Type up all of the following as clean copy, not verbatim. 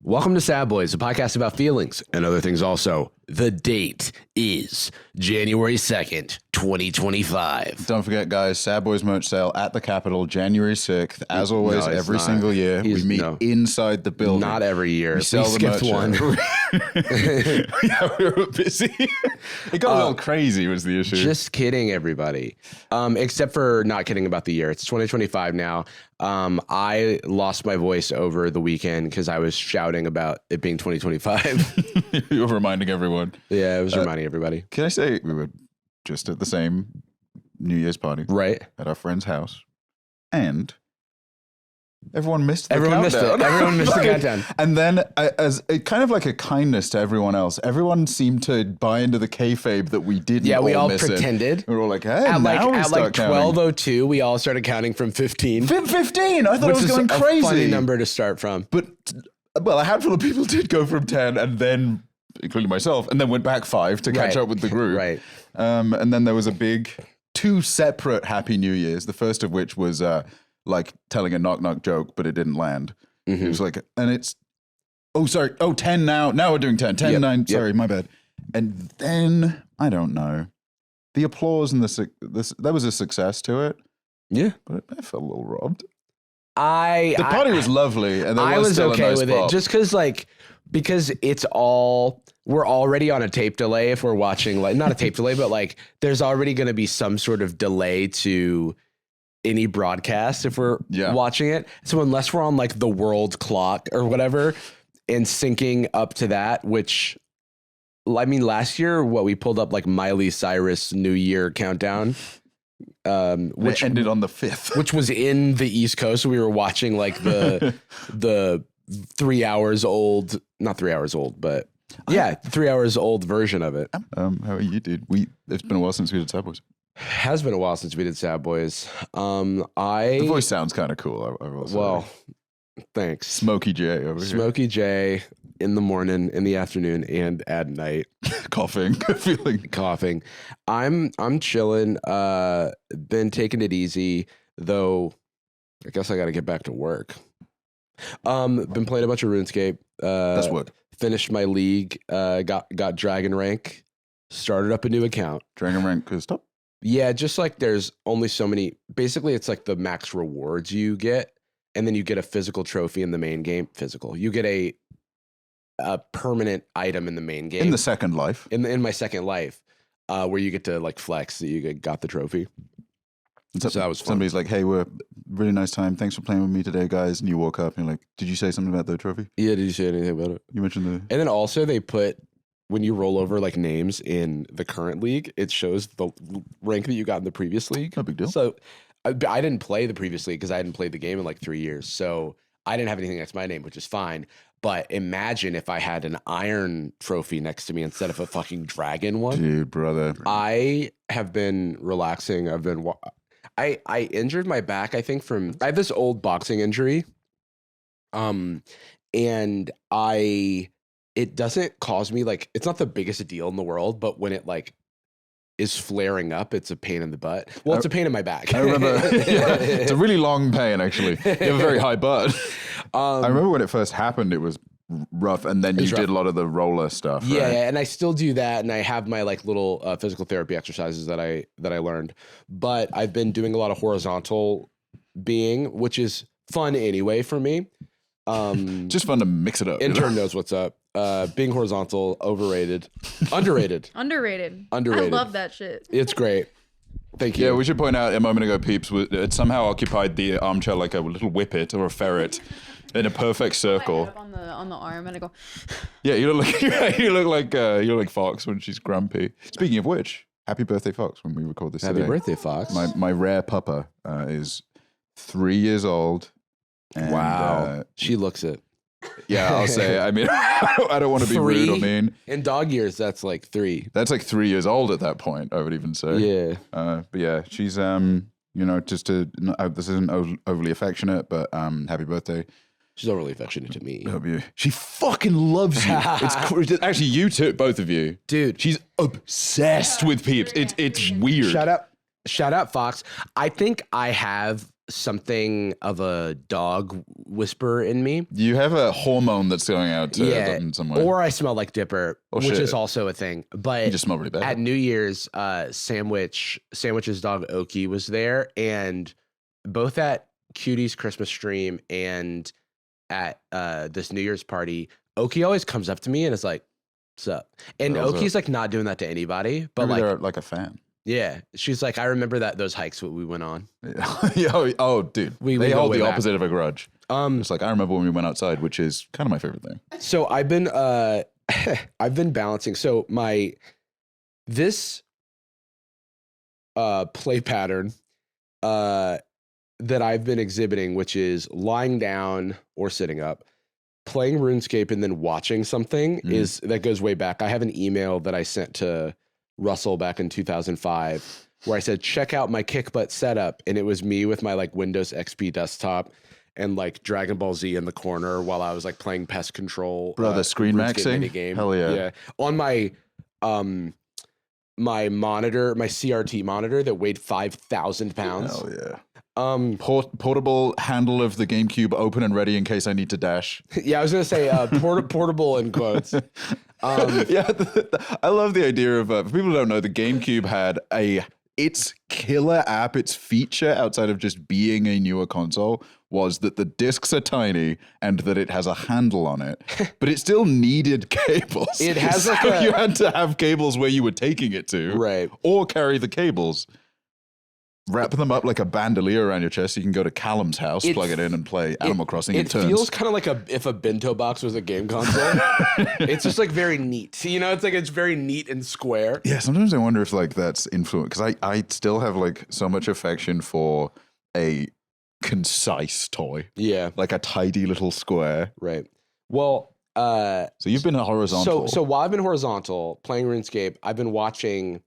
Welcome to Sad Boys, a podcast about feelings and other things also. The date is January 2nd, 2025. Don't forget, guys, Sad Boys merch sale at the Capitol, January 6th. As always, every single year, we meet inside the building. Not every year. We sell the skipped one. Yeah, we were busy. It got a little crazy was the issue. Just kidding, everybody. Except for not kidding about the year. It's 2025 now. I lost my voice over the weekend because I was shouting about it being 2025. You were reminding everyone. Yeah, it was reminding everybody. Can I say we were just at the same New Year's party. Right. At our friend's house. And everyone missed the Everyone countdown. missed it. Everyone missed the countdown. And then, as kind of like a kindness to everyone else, everyone seemed to buy into the kayfabe that we didn't. Yeah, we all miss pretended. It. We were all like, hey, at now we at start 12:02, we all started counting from 15. 15. I thought it was going crazy. A funny number to start from. But well, a handful of people did go from 10, and then, including myself, and then went back 5 to catch up with the group. Right. And then there was two separate Happy New Years. The first of which was like telling a knock-knock joke, but it didn't land. Mm-hmm. It was like, and it's, 10 now. Now we're doing 10. 10, 9, sorry, my bad. And then, I don't know. The applause and there was a success to it. Yeah. But I felt a little robbed. The party was lovely, and I was still okay a nice with pop. it just because we're already on a tape delay if we're watching, like, not a tape delay, but like there's already going to be some sort of delay to any broadcast if we're watching it. So unless we're on like the world clock or whatever and syncing up to that, which I mean, last year, we pulled up like Miley Cyrus New Year countdown. Which ended on the 5th, which was in the East Coast. So we were watching like the 3 hours old, not 3 hours old, but 3 hours old version of it. How are you, dude? It's been a while since we did Sad Boys. Has been a while since we did Sad Boys. The voice sounds kind of cool. I will say. Well, thanks. Smokey J over here. Smokey J in the morning, in the afternoon, and at night. Coughing. Coughing. I'm chilling. Been taking it easy, though I guess I gotta get back to work. Been playing a bunch of RuneScape. That's what. Finished my league. Got Dragon Rank. Started up a new account. Dragon Rank is top? Yeah, just like there's only so many. Basically, it's like the max rewards you get, and then you get a physical trophy in the main game. Physical. You get a permanent item in the main game. In the second life. In my second life, where you get to like flex that you got the trophy. So that was fun. Somebody's like, hey, we're really nice time. Thanks for playing with me today, guys. And you woke up and you're like, did you say something about the trophy? Yeah, did you say anything about it? You mentioned And then also they put, when you roll over like names in the current league, it shows the rank that you got in the previous league. No big deal. So I didn't play the previous league because I hadn't played the game in like 3 years. So I didn't have anything next to my name, which is fine. But imagine if I had an iron trophy next to me instead of a fucking dragon one. Dude, brother. I have been relaxing. I injured my back, I think I have this old boxing injury. And it doesn't cause me like, it's not the biggest deal in the world, but when it like is flaring up, it's a pain in the butt. Well, it's a pain in my back. I remember, it's a really long pain actually. You have a very high butt. I remember when it first happened, it was rough, and then you did a lot of the roller stuff. Yeah, right? yeah, and I still do that, and I have my like little physical therapy exercises that I learned. But I've been doing a lot of horizontal being, which is fun anyway for me. Just fun to mix it up. Intern knows what's up. Being horizontal, overrated, underrated. Underrated. I love that shit. It's great. Thank you. Yeah, we should point out a moment ago, Peeps, it somehow occupied the armchair like a little whippet or a ferret in a perfect circle. Up on the arm, and I go. Yeah, you look like Fox when she's grumpy. Speaking of which, happy birthday, Fox! When we record this Happy today. birthday, Fox! My rare puppa is 3 years old. And, wow, she looks it. Yeah, I'll say. I mean, I don't want to be rude or mean. In dog years, that's like 3. That's like 3 years old at that point, I would even say. Yeah. But yeah, she's just to. This isn't overly affectionate, but happy birthday. She's overly affectionate to me. She fucking loves you. It's actually you too, both of you, dude. She's obsessed with Peeps. It's weird. Shout out, Fox. I think I have something of a dog whisperer in me. You have a hormone that's going out to in some way. Or I smell like Dipper, which is also a thing. But you just smell really bad. At New Year's, Sandwich's dog Oki was there, and both at Cutie's Christmas stream and at this New Year's party, Oki always comes up to me and is like, "What's up?" And Oki's like not doing that to anybody, but maybe like they're like a fan. Yeah, she's like, I remember those hikes we went on. Oh, dude, they hold the opposite of a grudge. It's like I remember when we went outside, which is kind of my favorite thing. So I've been I've been balancing. So this play pattern that I've been exhibiting, which is lying down or sitting up, playing RuneScape, and then watching something that goes way back. I have an email that I sent to Russell back in 2005 where I said, check out my kick butt setup, and it was me with my like Windows XP desktop and like Dragon Ball Z in the corner while I was like playing Pest Control. Bro, the screen maxing game. Hell yeah. On my my monitor, my CRT monitor that weighed 5,000 pounds. Hell yeah. Portable handle of the GameCube open and ready in case I need to dash. Yeah, I was gonna say portable in quotes. I love the idea of for people who don't know, the GameCube had its killer app, its feature outside of just being a newer console was that the discs are tiny and that it has a handle on it, but it still needed cables. It has so you had to have cables where you were taking it to, right, or carry the cables. Wrap them up like a bandolier around your chest so you can go to Callum's house, plug it in, and play Animal Crossing in turns. It feels kind of like if a bento box was a game console. It's just like very neat. You know, it's very neat and square. Yeah, sometimes I wonder if like that's influence, because I still have like so much affection for a concise toy. Yeah. Like a tidy little square. Right. Well, so you've been horizontal. So while I've been horizontal playing RuneScape, I've been watching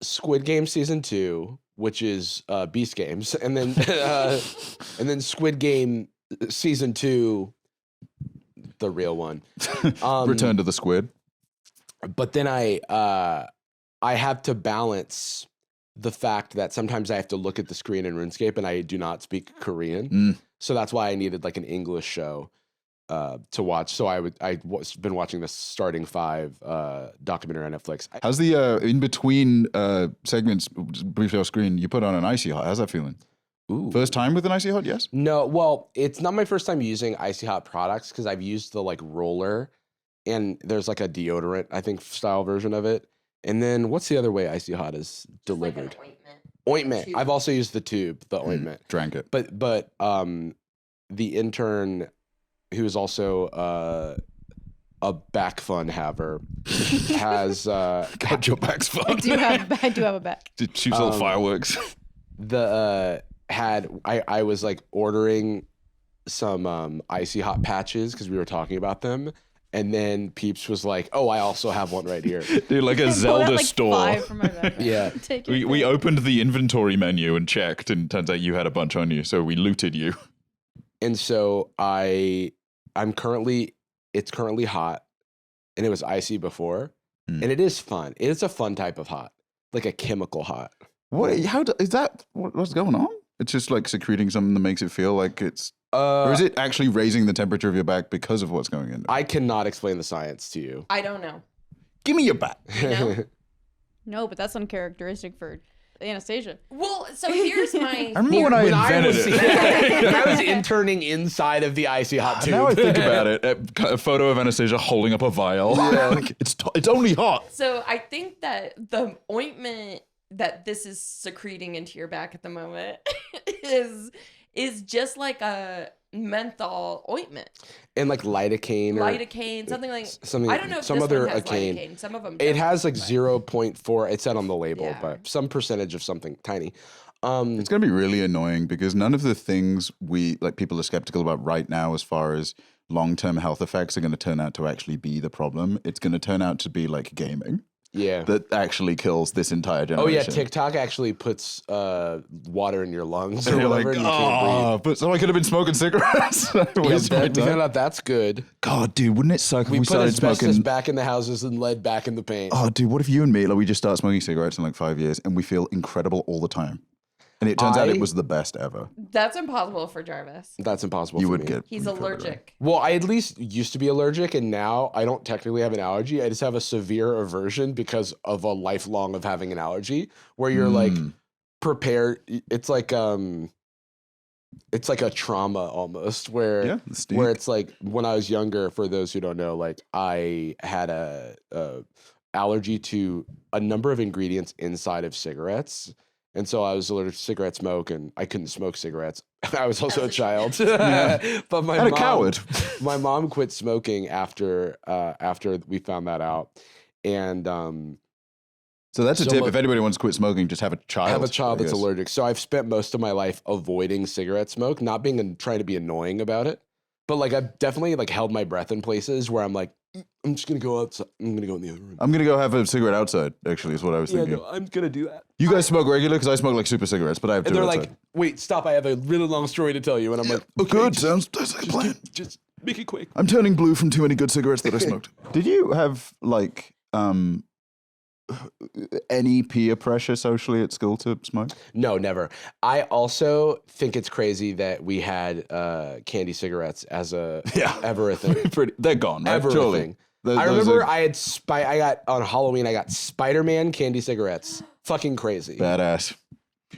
Squid Game Season 2, which is Beast Games, and then Squid Game Season 2, the real one. Return to the Squid. But then I have to balance the fact that sometimes I have to look at the screen in RuneScape and I do not speak Korean. So that's why I needed like an English show to watch. So I've been watching the Starting Five documentary on Netflix. How's the in between segments, briefly off screen, you put on an Icy Hot? How's that feeling? Ooh. First time with an Icy Hot, yes? No, well, it's not my first time using Icy Hot products because I've used the like roller, and there's like a deodorant, I think, style version of it. And then what's the other way Icy Hot is delivered? Like an ointment. I've also used the tube, the ointment. Drank it. But the intern, who is also a back fun haver, has God, your back's fun. I do have a back. It shoots little fireworks. I was like ordering some Icy Hot patches because we were talking about them. And then Peeps was like, "Oh, I also have one right here." Dude, like a Zelda store. 5 from my backpack. Yeah. We opened the inventory menu and checked, and turns out you had a bunch on you, so we looted you. And so it's currently hot, and it was icy before, and it is fun. It's a fun type of hot, like a chemical hot. What's going on? It's just like secreting something that makes it feel like it's, or is it actually raising the temperature of your back because of what's going in? I cannot explain the science to you. I don't know. Give me your back. You know? No, but that's uncharacteristic for Anastasia. Well, so here's my... I remember when I invented it. When I was interning inside of the Icy Hot tube. Now I think about it, a photo of Anastasia holding up a vial. Yeah. Like, it's only hot. So I think that the ointment that this is secreting into your back at the moment is just like a menthol ointment. And like lidocaine something like something. I don't know if some this other one has lidocaine. lidocaine. Some of them It don't, has like but 0.4. It said on the label, Yeah. but some percentage of something tiny. It's going to be really annoying because none of the things people are skeptical about right now as far as long-term health effects are going to turn out to actually be the problem. It's going to turn out to be like gaming. Yeah. That actually kills this entire generation. Oh yeah, TikTok actually puts water in your lungs. And or you're whatever, like, and you can't breathe. but so I could have been smoking cigarettes. Yeah, we found out that's good. God, dude, wouldn't it suck if we put started asbestos smoking back in the houses and lead back in the paint. Oh, dude, what if you and me, we just start smoking cigarettes in like 5 years and we feel incredible all the time? And it turns out it was the best ever. That's impossible for Jarvis. That's impossible You for would me. get. He's allergic. Well, I at least used to be allergic, and now I don't technically have an allergy. I just have a severe aversion because of a lifelong of having an allergy, where you're like prepared. It's like a trauma almost, where it's like when I was younger. For those who don't know, like I had a allergy to a number of ingredients inside of cigarettes. And so I was allergic to cigarette smoke, and I couldn't smoke cigarettes. I was also a child, but my mom quit smoking after we found that out. And so that's a tip. If anybody wants to quit smoking, just have a child. Have a child that's allergic. So I've spent most of my life avoiding cigarette smoke, not being trying to be annoying about it, but like I've definitely like held my breath in places where I'm like, I'm just gonna go outside. I'm gonna go in the other room. I'm gonna go have a cigarette outside. Actually, is what I was thinking. No, I'm gonna do that. You guys smoke regular because I smoke like super cigarettes, but I have to. And they're like, wait, stop! I have a really long story to tell you, and I'm like, okay, good. Sounds like a plan. Just make it quick. I'm turning blue from too many good cigarettes that I smoked. Did you have like any peer pressure socially at school to smoke? No, never. I also think it's crazy that we had candy cigarettes as ever a thing. They're gone, right? Ever a thing. I remember I got on Halloween. I got Spider-Man candy cigarettes. Fucking crazy. Badass.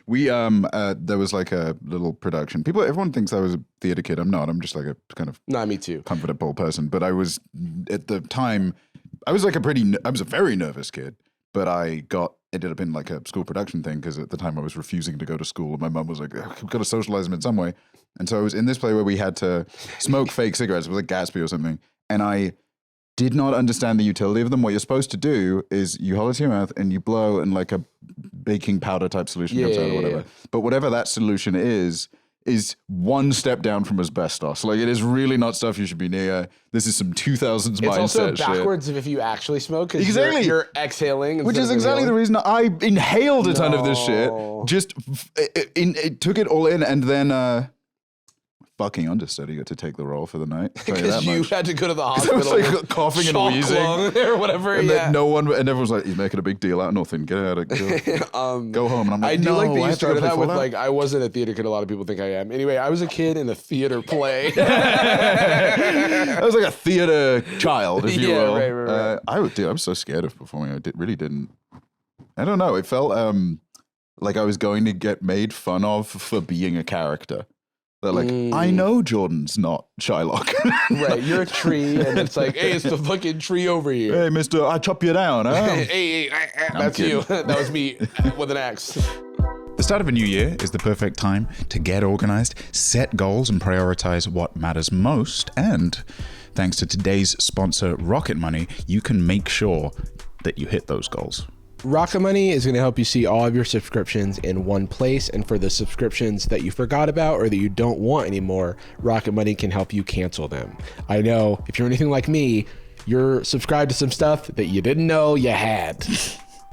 We there was like a little production. Everyone thinks I was a theater kid. I'm not. I'm just like a kind of me too. comfortable person. But I was at the time. I was a very nervous kid. But I ended up in like a school production thing because at the time I was refusing to go to school and my mum was like, I've got to socialize them in some way. And so I was in this play where we had to smoke fake cigarettes. It was like Gatsby or something. And I did not understand the utility of them. What you're supposed to do is you hold it to your mouth and you blow and like a baking powder type solution comes out or whatever. But whatever that solution is one step down from asbestos. Like it is really not stuff you should be near. This is some 2000s mindset. It's also backwards if you actually smoke because you're exhaling. Which is exactly the reason I inhaled a ton of this shit. Just it took it all in and then fucking understudy got to take the role for the night. Because you had to go to the hospital. I was like coughing and wheezing or whatever. And then everyone's like, he's making a big deal out of nothing. Get out of go home. And I'm like, I do like that you started that with like, I wasn't a theater kid. A lot of people think I am. Anyway, I was a kid in a theater play. I was like a theater child, if you will. Right. I was so scared of performing. I really didn't. I don't know. It felt like I was going to get made fun of for being a character. They're like, I know Jordan's not Shylock. Right, you're a tree, and it's like, hey, it's the fucking tree over here. Hey, mister, I chop you down, huh? hey, that's you. That was me with an axe. The start of a new year is the perfect time to get organized, set goals, and prioritize what matters most. And thanks to today's sponsor, Rocket Money, you can make sure that you hit those goals. Rocket Money is going to help you see all of your subscriptions in one place. And for the subscriptions that you forgot about or that you don't want anymore, Rocket Money can help you cancel them. I know if you're anything like me, you're subscribed to some stuff that you didn't know you had.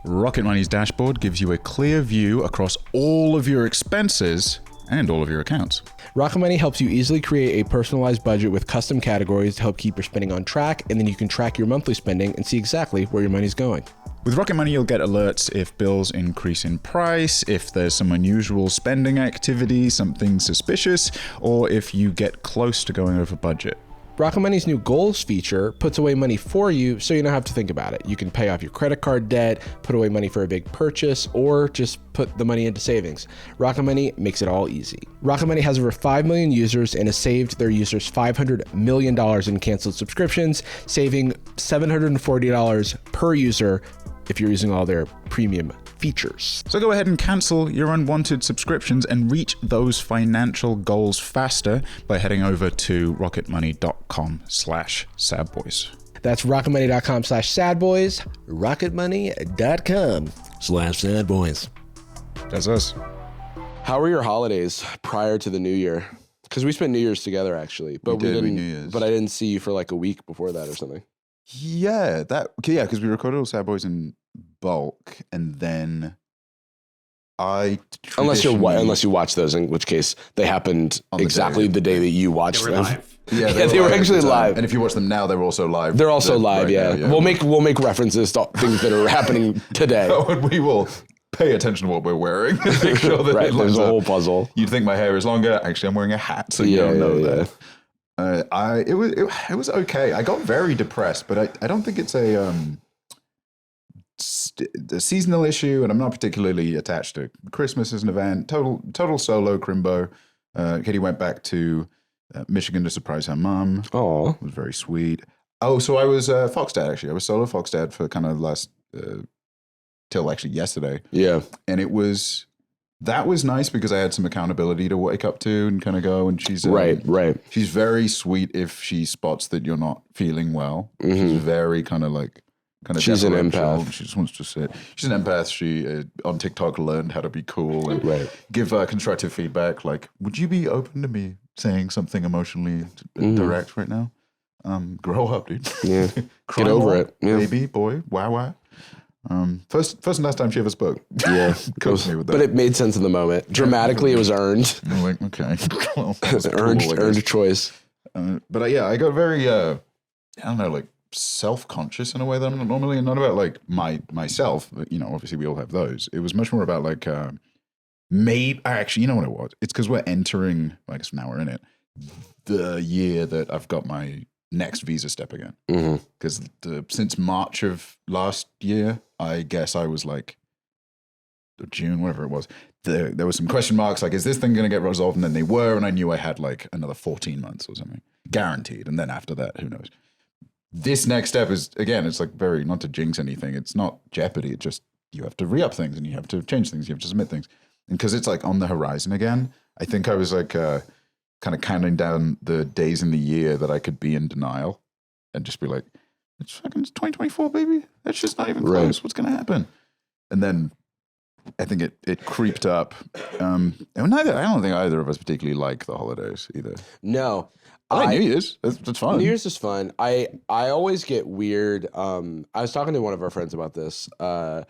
Rocket Money's dashboard gives you a clear view across all of your expenses and all of your accounts. Rocket Money helps you easily create a personalized budget with custom categories to help keep your spending on track, and then you can track your monthly spending and see exactly where your money's going. With Rocket Money, you'll get alerts if bills increase in price, if there's some unusual spending activity, something suspicious, or if you get close to going over budget. Rocket Money's new goals feature puts away money for you so you don't have to think about it. You can pay off your credit card debt, put away money for a big purchase, or just put the money into savings. Rocket Money makes it all easy. Rocket Money has over 5 million users and has saved their users $500 million in canceled subscriptions, saving $740 per user if you're using all their premium features. So go ahead and cancel your unwanted subscriptions and reach those financial goals faster by heading over to rocketmoney.com/sadboys. That's rocketmoney.com/sadboys, rocketmoney.com/sadboys. That's us. How were your holidays prior to the new year? Because we spent New Year's together, actually. But we didn't. New Year's. But I didn't see you for like a week before that or something. Yeah, because we recorded all Sad Boys in bulk, and then unless you watch those, in which case they happened exactly the day that you watched them. Live. Yeah, they were actually live. And if you watch them now, they're also live. They're also live. Right yeah. now, We'll make references to things that are happening today. Oh, and we will pay attention to what we're wearing. Make sure that Right, it there's lines a up. whole puzzle. You'd think my hair is longer. Actually, I'm wearing a hat, so you don't know that. It was okay. I got very depressed, but I don't think it's a seasonal issue, and I'm not particularly attached to Christmas as an event. Total solo crimbo. Katie went back to Michigan to surprise her mum. Oh, It was very sweet. Oh, so I was Fox Dad, actually. I was solo Fox Dad for kind of last, till actually yesterday. yeah. And that was nice because I had some accountability to wake up to and kind of go. And she's Right. She's very sweet if she spots that you're not feeling well. Mhm. She's very kind of She's an deferential. empath. She just wants to sit. She's an empath. She on TikTok learned how to be cool and Right. give constructive feedback. Like, would you be open to me saying something emotionally direct right now? Grow up, dude. Yeah. Cry Get over more, it. Yeah. baby boy. Wow. First and last time she ever spoke. Yeah. Coached me with that. But it made sense in the moment. Dramatically, it was earned. I'm like, okay. Well, that was cool, earned I guess. choice. But I got very, I don't know, like self-conscious in a way that I'm not normally, and not about like myself, but, obviously we all have those. It was much more about like, maybe, actually, you know what it was? It's because we're entering, I guess now we're in it, the year that I've got my next visa step again. Mm-hmm. Because since March of last year, I guess I was like, June, whatever it was, there was some question marks, like, is this thing going to get resolved? And then they were, and I knew I had like another 14 months or something, guaranteed. And then after that, who knows? This next step is, again, it's like very, not to jinx anything, it's not jeopardy, it's just, you have to re-up things, and you have to change things, you have to submit things. And because it's like on the horizon again, I think I was like kind of counting down the days in the year that I could be in denial and just be like, it's 2024, baby. That's just not even close. Right. What's going to happen? And then I think it creeped up. And I don't think either of us particularly like the holidays either. No. I like New Year's. That's fun. New Year's is fun. I always get weird. I was talking to one of our friends about this. I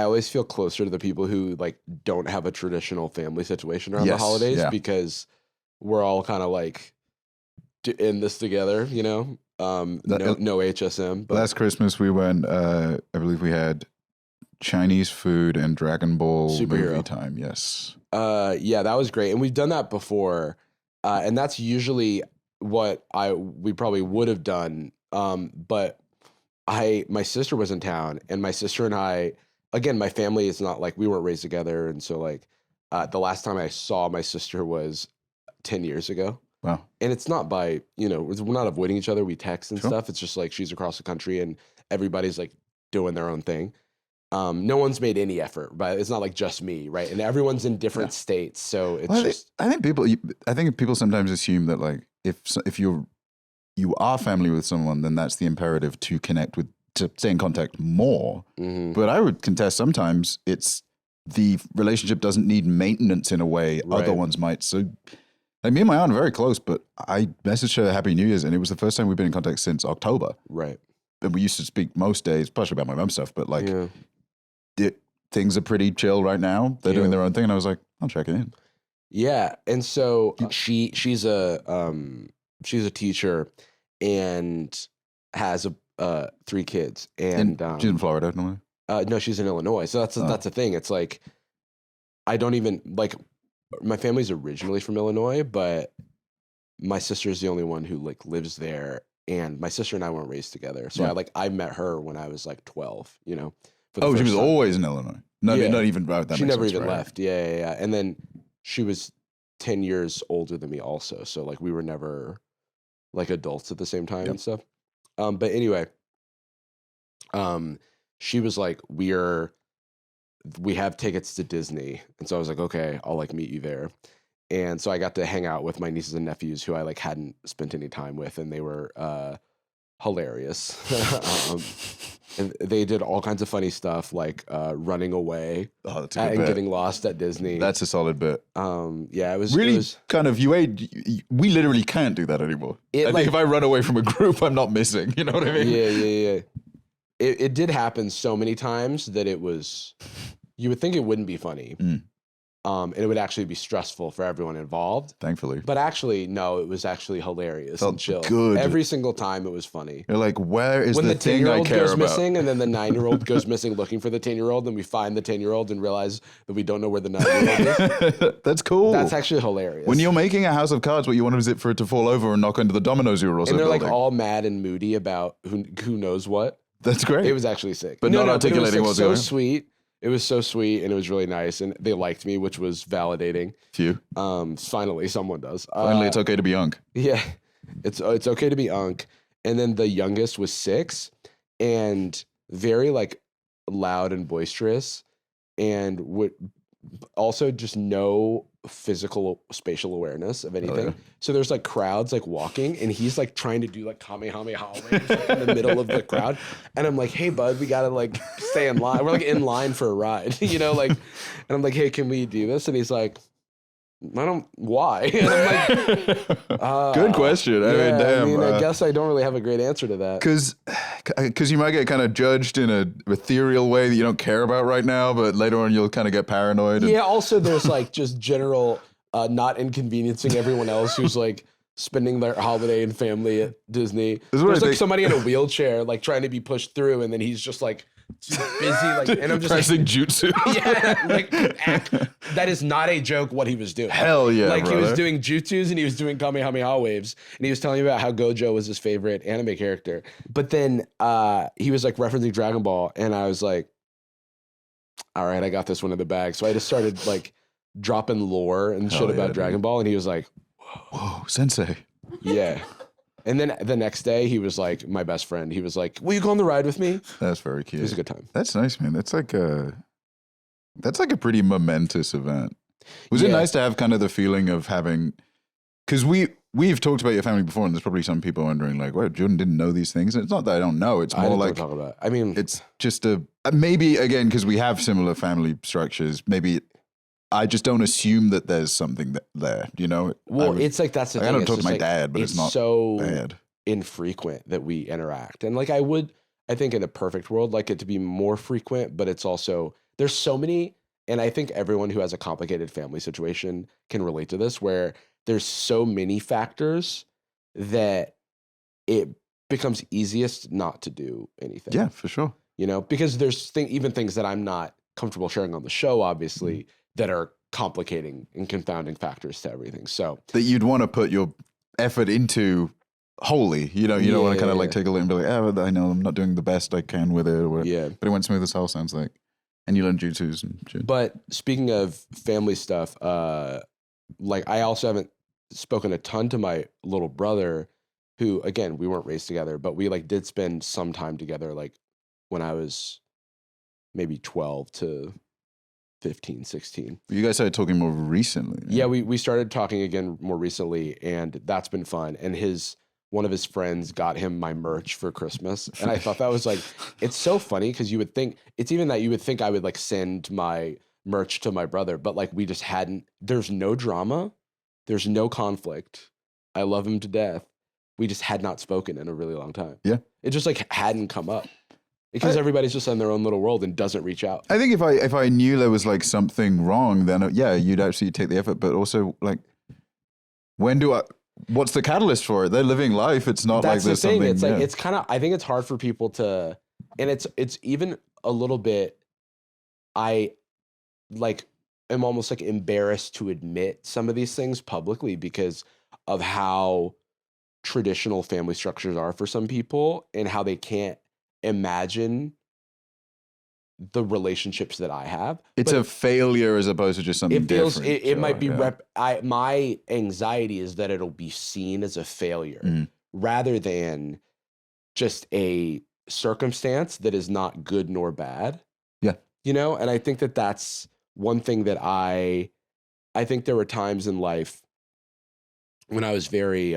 always feel closer to the people who like don't have a traditional family situation around the Yes, holidays yeah. because we're all kind of like in this together, no HSM. But Last Christmas we went, I believe we had Chinese food and Dragon Ball Superhero. movie time. Yes. yeah, that was great. And we've done that before. And that's usually what we probably would have done. But my sister was in town, and my sister and I, again, my family is not like, we weren't raised together. And so like the last time I saw my sister was 10 years ago. Wow. And it's not by, we're not avoiding each other. We text and Sure. stuff. It's just like she's across the country and everybody's like doing their own thing. No one's made any effort, but it's not like just me, right? And everyone's in different states, so it's just. I think people sometimes assume that like if you are family with someone, then that's the imperative to stay in contact more. Mhm. But I would contest sometimes it's the relationship doesn't need maintenance in a way Right. other ones might. So like, me and my aunt are very close, but I messaged her Happy New Year's, and it was the first time we've been in contact since October. Right. And we used to speak most days, partially about my mum stuff, but like. Yeah. Things are pretty chill right now. They're doing their own thing, and I was like, I'll check it in. Yeah, and so she's a teacher and has 3 kids, and She's in Florida, no? no, she's in Illinois. So that's the thing. It's like I don't even like my family's originally from Illinois, but my sister's the only one who like lives there, and my sister and I weren't raised together. So Yeah. I met her when I was like 12. For the Oh, she first was time. always in Illinois. Not Yeah. even about that. She makes never sense, even right? left. Yeah. And then she was 10 years older than me also. So like we were never like adults at the same time and stuff. But anyway, she was like, we have tickets to Disney. And so I was like, okay, I'll like meet you there. And so I got to hang out with my nieces and nephews who I like hadn't spent any time with, and they were hilarious. And they did all kinds of funny stuff like running away Oh, that's a good and bit. getting lost at Disney. That's a solid bit. Yeah, it was Really It was, kind of, we literally can't do that anymore. It, I like- think if I run away from a group, I'm not missing. You know what I mean? yeah. It did happen so many times that it was. You would think it wouldn't be funny, And it would actually be stressful for everyone involved. Thankfully. But actually, no, it was actually hilarious Felt and chill. good. Every single time it was funny. You're like, where is When the the thing I 10-year-old care goes about? missing and then the 9-year-old goes missing looking for the 10-year-old, and we find the 10-year-old and realize that we don't know where the 9-year-old is. That's cool. That's actually hilarious. When you're making a house of cards, what you wanted is it for it to fall over and knock into the dominoes you were also and they're building. like all mad and moody about who knows what. That's great. It was actually sick. But not articulating it was what's so going on. sweet. It was so sweet and it was really nice and they liked me, which was validating. Phew. Finally, someone does. Finally, it's okay to be unk. Yeah, it's okay to be unk. And then the youngest was 6 and very like loud and boisterous and would also just no physical spatial awareness of anything. yeah. So there's like crowds like walking and he's like trying to do like kamehameha waves like, in the middle of the crowd. And I'm like, hey bud, we gotta like stay in line. We're like in line for a ride, you know, like, and I'm like, hey, can we do this? And he's like, why? And I'm like, Good question. I mean, damn. I guess I don't really have a great answer to that. Because you might get kind of judged in a ethereal way that you don't care about right now, but later on you'll kind of get paranoid. Yeah, also there's like just general not inconveniencing everyone else who's like spending their holiday and family at Disney. There's like somebody in a wheelchair like trying to be pushed through and then he's just like busy like and I'm just pressing like, jutsu. yeah, like that is not a joke what he was doing. Hell yeah, like brother. he was doing jutsus and he was doing kamehameha waves and he was telling me about how Gojo was his favorite anime character. But then he was like referencing Dragon Ball and I was like, all right, I got this one in the bag. So I just started like dropping lore and shit about Dragon Ball and he was like, Whoa, sensei. yeah. And then the next day he was like my best friend. He was like, will you go on the ride with me? That's very cute. It was a good time. That's nice, man. That's like a pretty momentous event. Was it nice to have kind of the feeling of having, because we've talked about your family before, and there's probably some people wondering like, well, Jordan didn't know these things. And it's not that I don't know. It's more like talk about. I mean, it's just maybe again because we have similar family structures. Maybe I just don't assume that there's something there. You know. Well, it's like that's the thing. I don't It's talk to just my like, dad, but it's not so bad. infrequent that we interact, and like I think in a perfect world like it to be more frequent, but it's also there's so many. And I think everyone who has a complicated family situation can relate to this, where there's so many factors that it becomes easiest not to do anything. Yeah, for sure. You know, because there's even things that I'm not comfortable sharing on the show, obviously, that are complicating and confounding factors to everything. So that you'd want to put your effort into wholly. You know, you don't want to kind of like take a look and be like, oh, I know I'm not doing the best I can with it. Or whatever. yeah. But it went smooth as hell, sounds like. And you learn jutsus and shit. But speaking of family stuff, like I also haven't spoken a ton to my little brother, who again we weren't raised together, but we like did spend some time together, like when I was maybe 12 to 15, 16. You guys started talking more recently. Yeah, we started talking again more recently, and that's been fun. And one of his friends got him my merch for Christmas. And I thought that was like, it's so funny because you would think I would like send my merch to my brother, but like we just hadn't, there's no drama. There's no conflict. I love him to death. We just had not spoken in a really long time. Yeah. It just like hadn't come up because everybody's just in their own little world and doesn't reach out. I think if I knew there was like something wrong, then yeah, you'd actually take the effort. But also like, what's the catalyst for it? They're living life. It's not That's like there's the thing. something. It's like it's kind of. I think it's hard for people to, and it's even a little bit. I like am almost like embarrassed to admit some of these things publicly because of how traditional family structures are for some people and how they can't imagine the relationships that I have. It's a failure as opposed to just something It feels different. it might be yeah. my anxiety is that it'll be seen as a failure rather than just a circumstance that is not good nor bad. Yeah. You know, and I think that that's one thing that I think there were times in life when I was very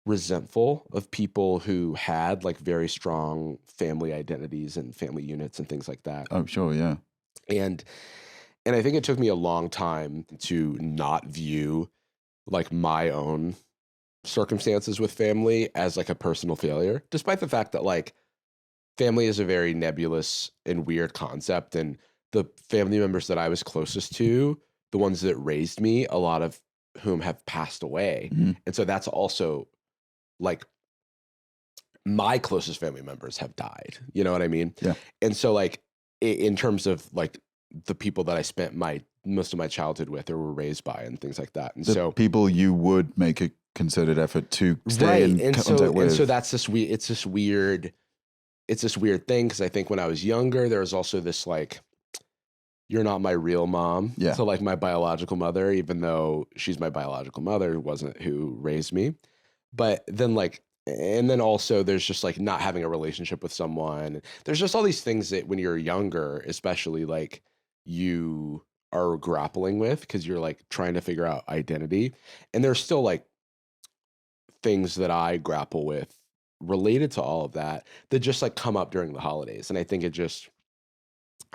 resentful of people who had like very strong family identities and family units and things like that. Oh, sure, yeah. And I think it took me a long time to not view like my own circumstances with family as like a personal failure, despite the fact that like family is a very nebulous and weird concept. And the family members that I was closest to, the ones that raised me, a lot of whom have passed away. And so that's also like my closest family members have died. You know what I mean? Yeah. And so like in terms of like the people that I spent most of my childhood with or were raised by and things like that. And The so people you would make a concerted effort to stay in contact with. And so that's this weird, it's this weird thing. Cause I think when I was younger, there was also this like, you're not my real mom. Yeah. So like my biological mother, even though she's my biological mother, wasn't who raised me. But then like, and then also there's just like not having a relationship with someone. There's just all these things that when you're younger, especially like you are grappling with because you're like trying to figure out identity. And there's still like things that I grapple with related to all of that just like come up during the holidays. And I think it just,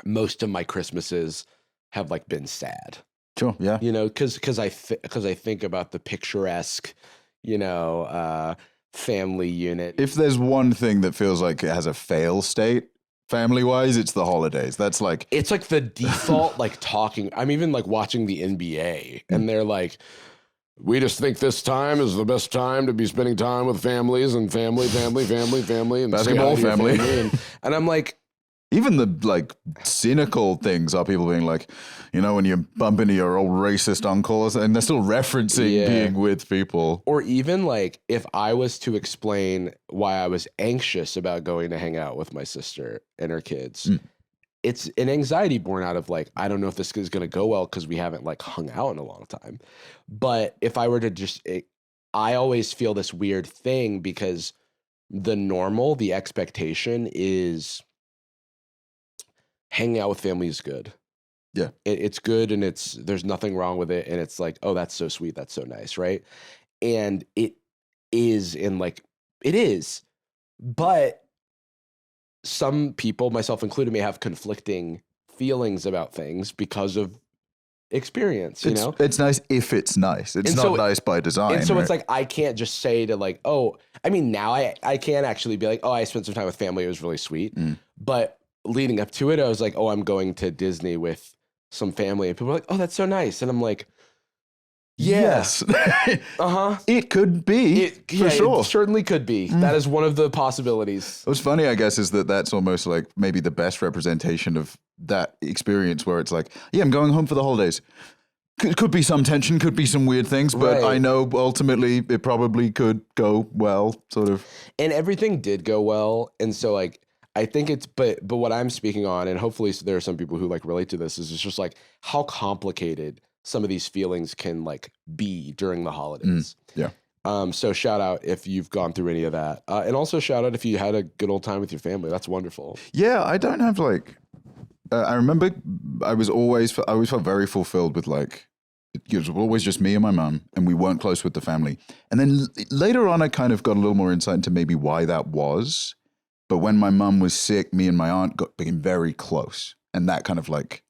most of my Christmases have like been sad. Sure, yeah. You know, because I think about the picturesque, you know, family unit. If there's one thing that feels like it has a fail state family-wise, it's the holidays. That's like... It's like the default, like talking. I'm even like watching the NBA and they're like, we just think this time is the best time to be spending time with families and family. And Basketball family. And I'm like... Even the like cynical things are people being like, you know, when you bump into your old racist uncles and they're still referencing being with people. Or even like if I was to explain why I was anxious about going to hang out with my sister and her kids, it's an anxiety born out of like, I don't know if this is going to go well because we haven't like hung out in a long time. But if I were to I always feel this weird thing because the expectation is hanging out with family is good. Yeah. It's good and there's nothing wrong with it. And it's like, oh, that's so sweet. That's so nice. Right. And it is it is. But some people, myself included, may have conflicting feelings about things because of experience, you know? It's nice if it's nice. It's not nice by design. And so right? it's like, I can't just say to like, oh, I mean, now I can actually be like, oh, I spent some time with family. It was really sweet. But leading up to it, I was like, oh, I'm going to Disney with some family. And people were like, oh, that's so nice. And I'm like, yes. It could be, for sure. It certainly could be. That is one of the possibilities. What's funny, I guess, is that's almost like maybe the best representation of that experience where it's like, yeah, I'm going home for the holidays. Could be some tension, could be some weird things, but I know ultimately it probably could go well, sort of. And everything did go well. And so like, I think but what I'm speaking on, and hopefully there are some people who like relate to this, is it's just like how complicated some of these feelings can like be during the holidays. Yeah. So shout out if you've gone through any of that. And also shout out if you had a good old time with your family. That's wonderful. Yeah, I don't have like, I remember I always felt very fulfilled with like, it was always just me and my mum and we weren't close with the family. And then later on, I kind of got a little more insight into maybe why that was. But when my mum was sick, me and my aunt became very close. And that kind of like,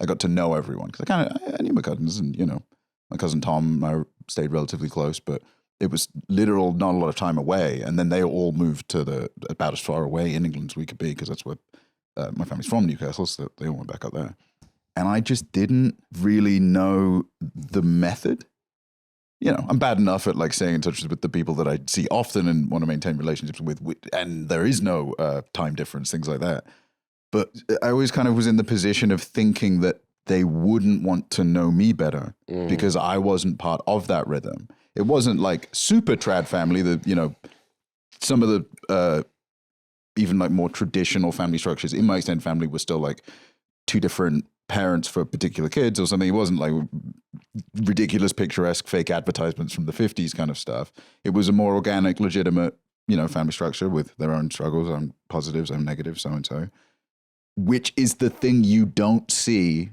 I got to know everyone. Because I knew my cousins and, you know, my cousin Tom and I stayed relatively close. But it was literal not a lot of time away. And then they all moved to about as far away in England as we could be. Because that's where my family's from, Newcastle. So they all went back up there. And I just didn't really know the method. You know, I'm bad enough at like staying in touch with the people that I see often and want to maintain relationships with and there is no time difference, things like that. But I always kind of was in the position of thinking that they wouldn't want to know me better because I wasn't part of that rhythm. It wasn't like super trad family that, you know, some of the even like more traditional family structures in my extended family were still like two different parents for particular kids or something. It wasn't like ridiculous, picturesque, fake advertisements from the 50s kind of stuff. It was a more organic, legitimate, you know, family structure with their own struggles, own positives, own negatives, so and so. Which is the thing you don't see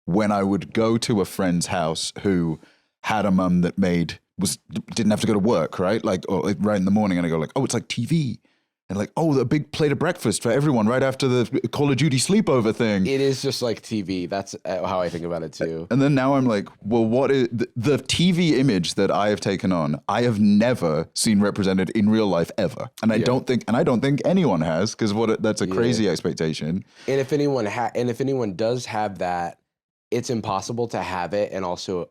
when I would go to a friend's house who had a mum that didn't have to go to work, right? Like, or right in the morning, and I go like, oh, it's like TV. and like, oh, the big plate of breakfast for everyone right after the Call of Duty sleepover thing. It is just like TV. That's how I think about it too. And then now I'm like, well, what is the TV image that I have taken on? I have never seen represented in real life ever, and I don't think anyone has, because that's a crazy expectation. And if anyone does have that, it's impossible to have it, and also,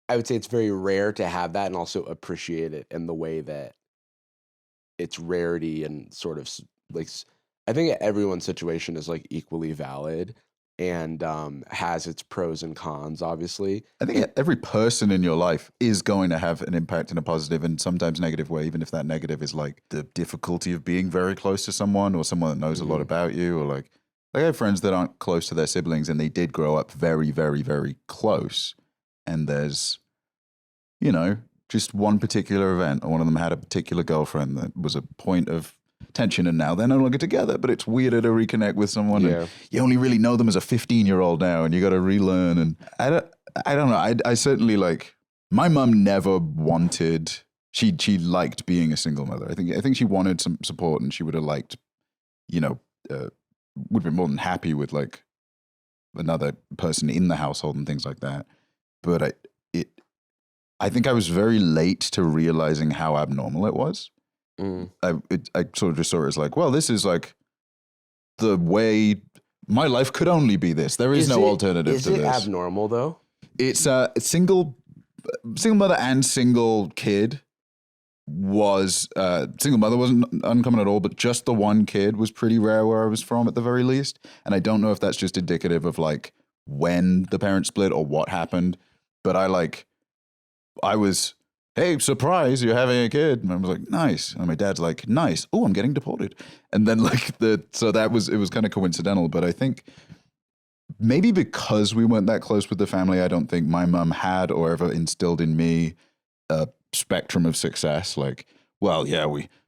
I would say it's very rare to have that and also appreciate it in the way that its rarity and sort of like, I think everyone's situation is like equally valid and has its pros and cons, obviously. I think every person in your life is going to have an impact in a positive and sometimes negative way, even if that negative is like the difficulty of being very close to someone or someone that knows a lot about you, or like I have friends that aren't close to their siblings and they did grow up very, very, very close. And there's, just one particular event, or one of them had a particular girlfriend that was a point of tension, and now they're no longer together, but it's weirder to reconnect with someone. Yeah. And you only really know them as a 15-year-old now, and you got to relearn. And I don't know. I certainly, like, my mom never wanted, she liked being a single mother. I think she wanted some support, and she would have liked, would be more than happy with like another person in the household and things like that. But I think I was very late to realizing how abnormal it was. I sort of just saw it as like, well, this is like the way my life could only be this. There is no alternative to this. Is it abnormal though? It's a single mother and single kid was single mother wasn't uncommon at all, but just the one kid was pretty rare where I was from at the very least. And I don't know if that's just indicative of like when the parents split or what happened, but I was, hey, surprise, you're having a kid. And I was like, nice. And my dad's like, nice. Oh, I'm getting deported. And then it was kind of coincidental. But I think maybe because we weren't that close with the family, I don't think my mom had or ever instilled in me a spectrum of success. Like, well, yeah,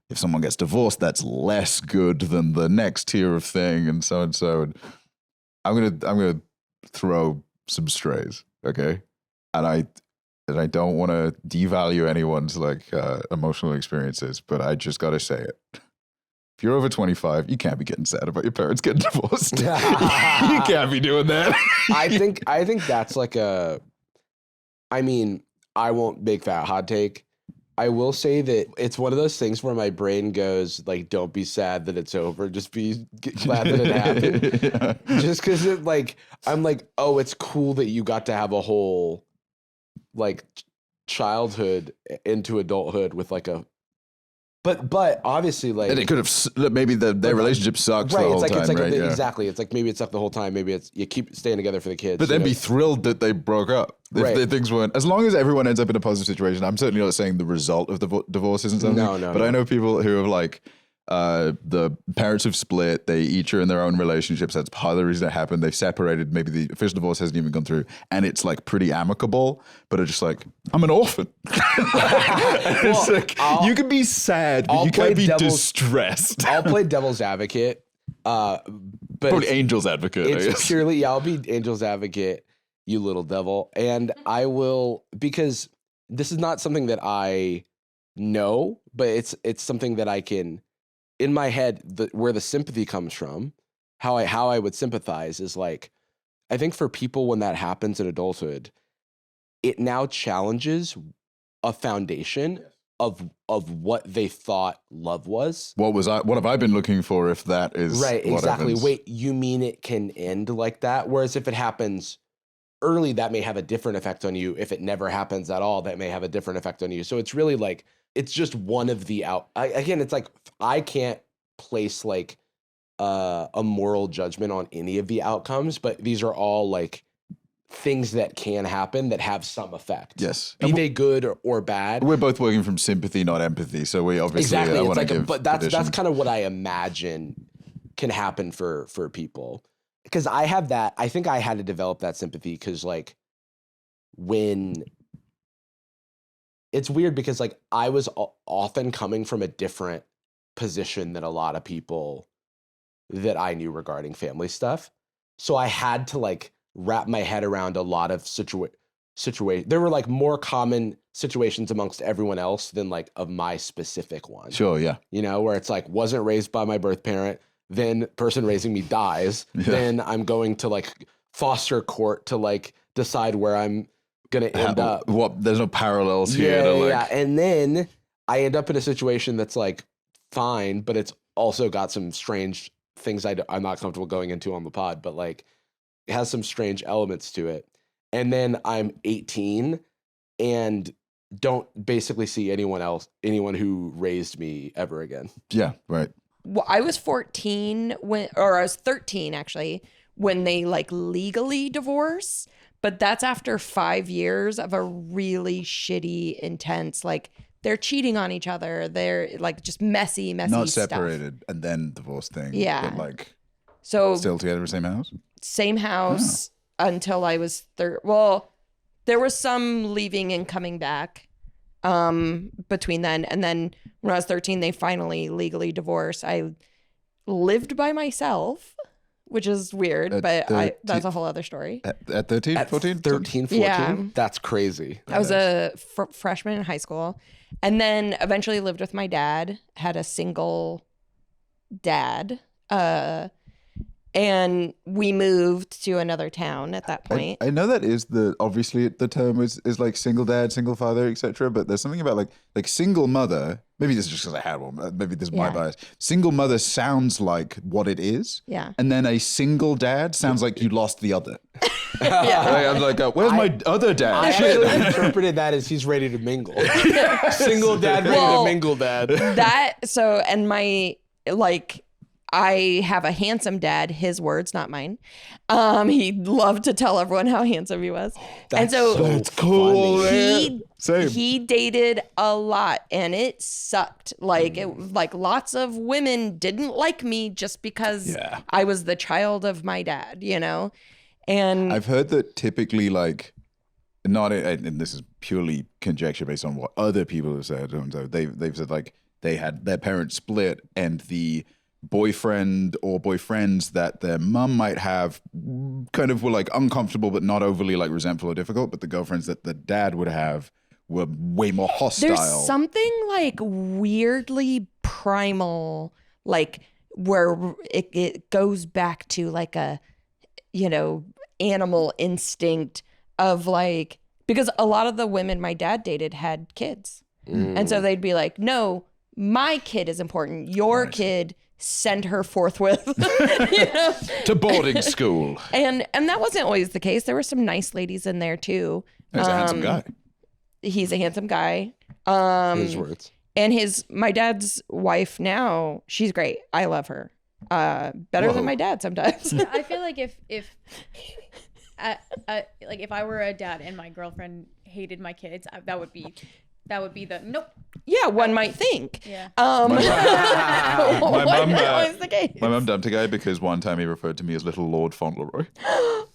if someone gets divorced, that's less good than the next tier of thing, and so and so. And I'm gonna throw some strays, okay? And I don't want to devalue anyone's like emotional experiences, but I just got to say it. If you're over 25, you can't be getting sad about your parents getting divorced. You can't be doing that. I think that's like I won't make that hot take. I will say that it's one of those things where my brain goes like, don't be sad that it's over. Just be glad that it happened. Yeah. Just because I'm like, oh, it's cool that you got to have a whole like childhood into adulthood with like a, but obviously like, and it could have maybe their relationship sucks right, the whole time, right? Exactly. It's like maybe it sucked the whole time. Maybe it's you keep staying together for the kids. But then be thrilled that they broke up. If things weren't, as long as everyone ends up in a positive situation. I'm certainly not saying the result of the divorce isn't something. No. But I know people who have like the parents have split. They each are in their own relationships. That's part of the reason it happened. They've separated. Maybe the official divorce hasn't even gone through, and it's like pretty amicable. But it's just like, I'm an orphan. It's like you can be sad, but you can't be distressed. I'll play devil's advocate. But probably angel's advocate. It's purely I'll be angel's advocate, you little devil, and I will, because this is not something that I know, but it's something that I can. In my head, where the sympathy comes from, how I would sympathize is like, I think for people when that happens in adulthood, it now challenges a foundation of what they thought love was. What have I been looking for if that is right? Exactly. Wait, you mean it can end like that? Whereas if it happens early, that may have a different effect on you. If it never happens at all, that may have a different effect on you. So it's really like, it's just one of the again, it's like, I can't place like a moral judgment on any of the outcomes, but these are all like things that can happen that have some effect. Yes. Be they good or bad. We're both working from sympathy, not empathy. So we obviously want to give but that's kind of what I imagine can happen for people. Because I have that, I think I had to develop that sympathy because like when it's weird because like I was often coming from a different position than a lot of people that I knew regarding family stuff. So I had to like wrap my head around a lot of situation. There were like more common situations amongst everyone else than like of my specific one. Sure, yeah. You know, where it's like wasn't raised by my birth parent, then person raising me dies, then I'm going to like foster court to like decide where I'm gonna end up. What? There's no parallels here. Yeah. And then I end up in a situation that's like fine, but it's also got some strange things I'm not comfortable going into on the pod, but like it has some strange elements to it. And then I'm 18 and don't basically see anyone who raised me ever again. Yeah, right. Well, I was 14 or I was 13 actually, when they like legally divorce. But that's after 5 years of a really shitty, intense, like they're cheating on each other. They're like just messy Not stuff. separated and then divorce thing. Yeah. But like So still together in the same house? Same house until I was well, there was some leaving and coming back between then. And then when I was 13, they finally legally divorced. I lived by myself, which is weird, but that's a whole other story. At 13, At 14? 13, 14? Yeah. That's crazy. I was a freshman in high school, and then eventually lived with my dad, had a single dad, and we moved to another town at that point. I know that is obviously the term is like single dad, single father, etc. But there's something about like single mother. Maybe this is just because I had one. Maybe this is my bias. Single mother sounds like what it is. Yeah. And then a single dad sounds like you lost the other. Yeah. I'm like, where's my other dad? I actually interpreted that as he's ready to mingle. Single dad ready to mingle dad. And my, like, I have a handsome dad, his words, not mine. He loved to tell everyone how handsome he was. That's cool. He dated a lot and it sucked. Like lots of women didn't like me just because I was the child of my dad, you know? And I've heard that typically like and this is purely conjecture based on what other people have said. They've said like they had their parents split and the boyfriend or boyfriends that their mum might have kind of were like uncomfortable but not overly like resentful or difficult, but the girlfriends that the dad would have were way more hostile. there's something like weirdly primal, like where it goes back to like a, you know, animal instinct of like, because a lot of the women my dad dated had kids. And so they'd be like, no, my kid is important. Your kid, send her forthwith you know? to boarding school. And that wasn't always the case. There were some nice ladies in there too. He's a handsome guy. He's a handsome guy. His words. And my dad's wife now, she's great. I love her. Better than my dad sometimes. I feel like if like if I were a dad and my girlfriend hated my kids, that would be the nope. Yeah, one might think. Yeah. My mum, always the case. My mum dumped a guy because one time he referred to me as Little Lord Fauntleroy.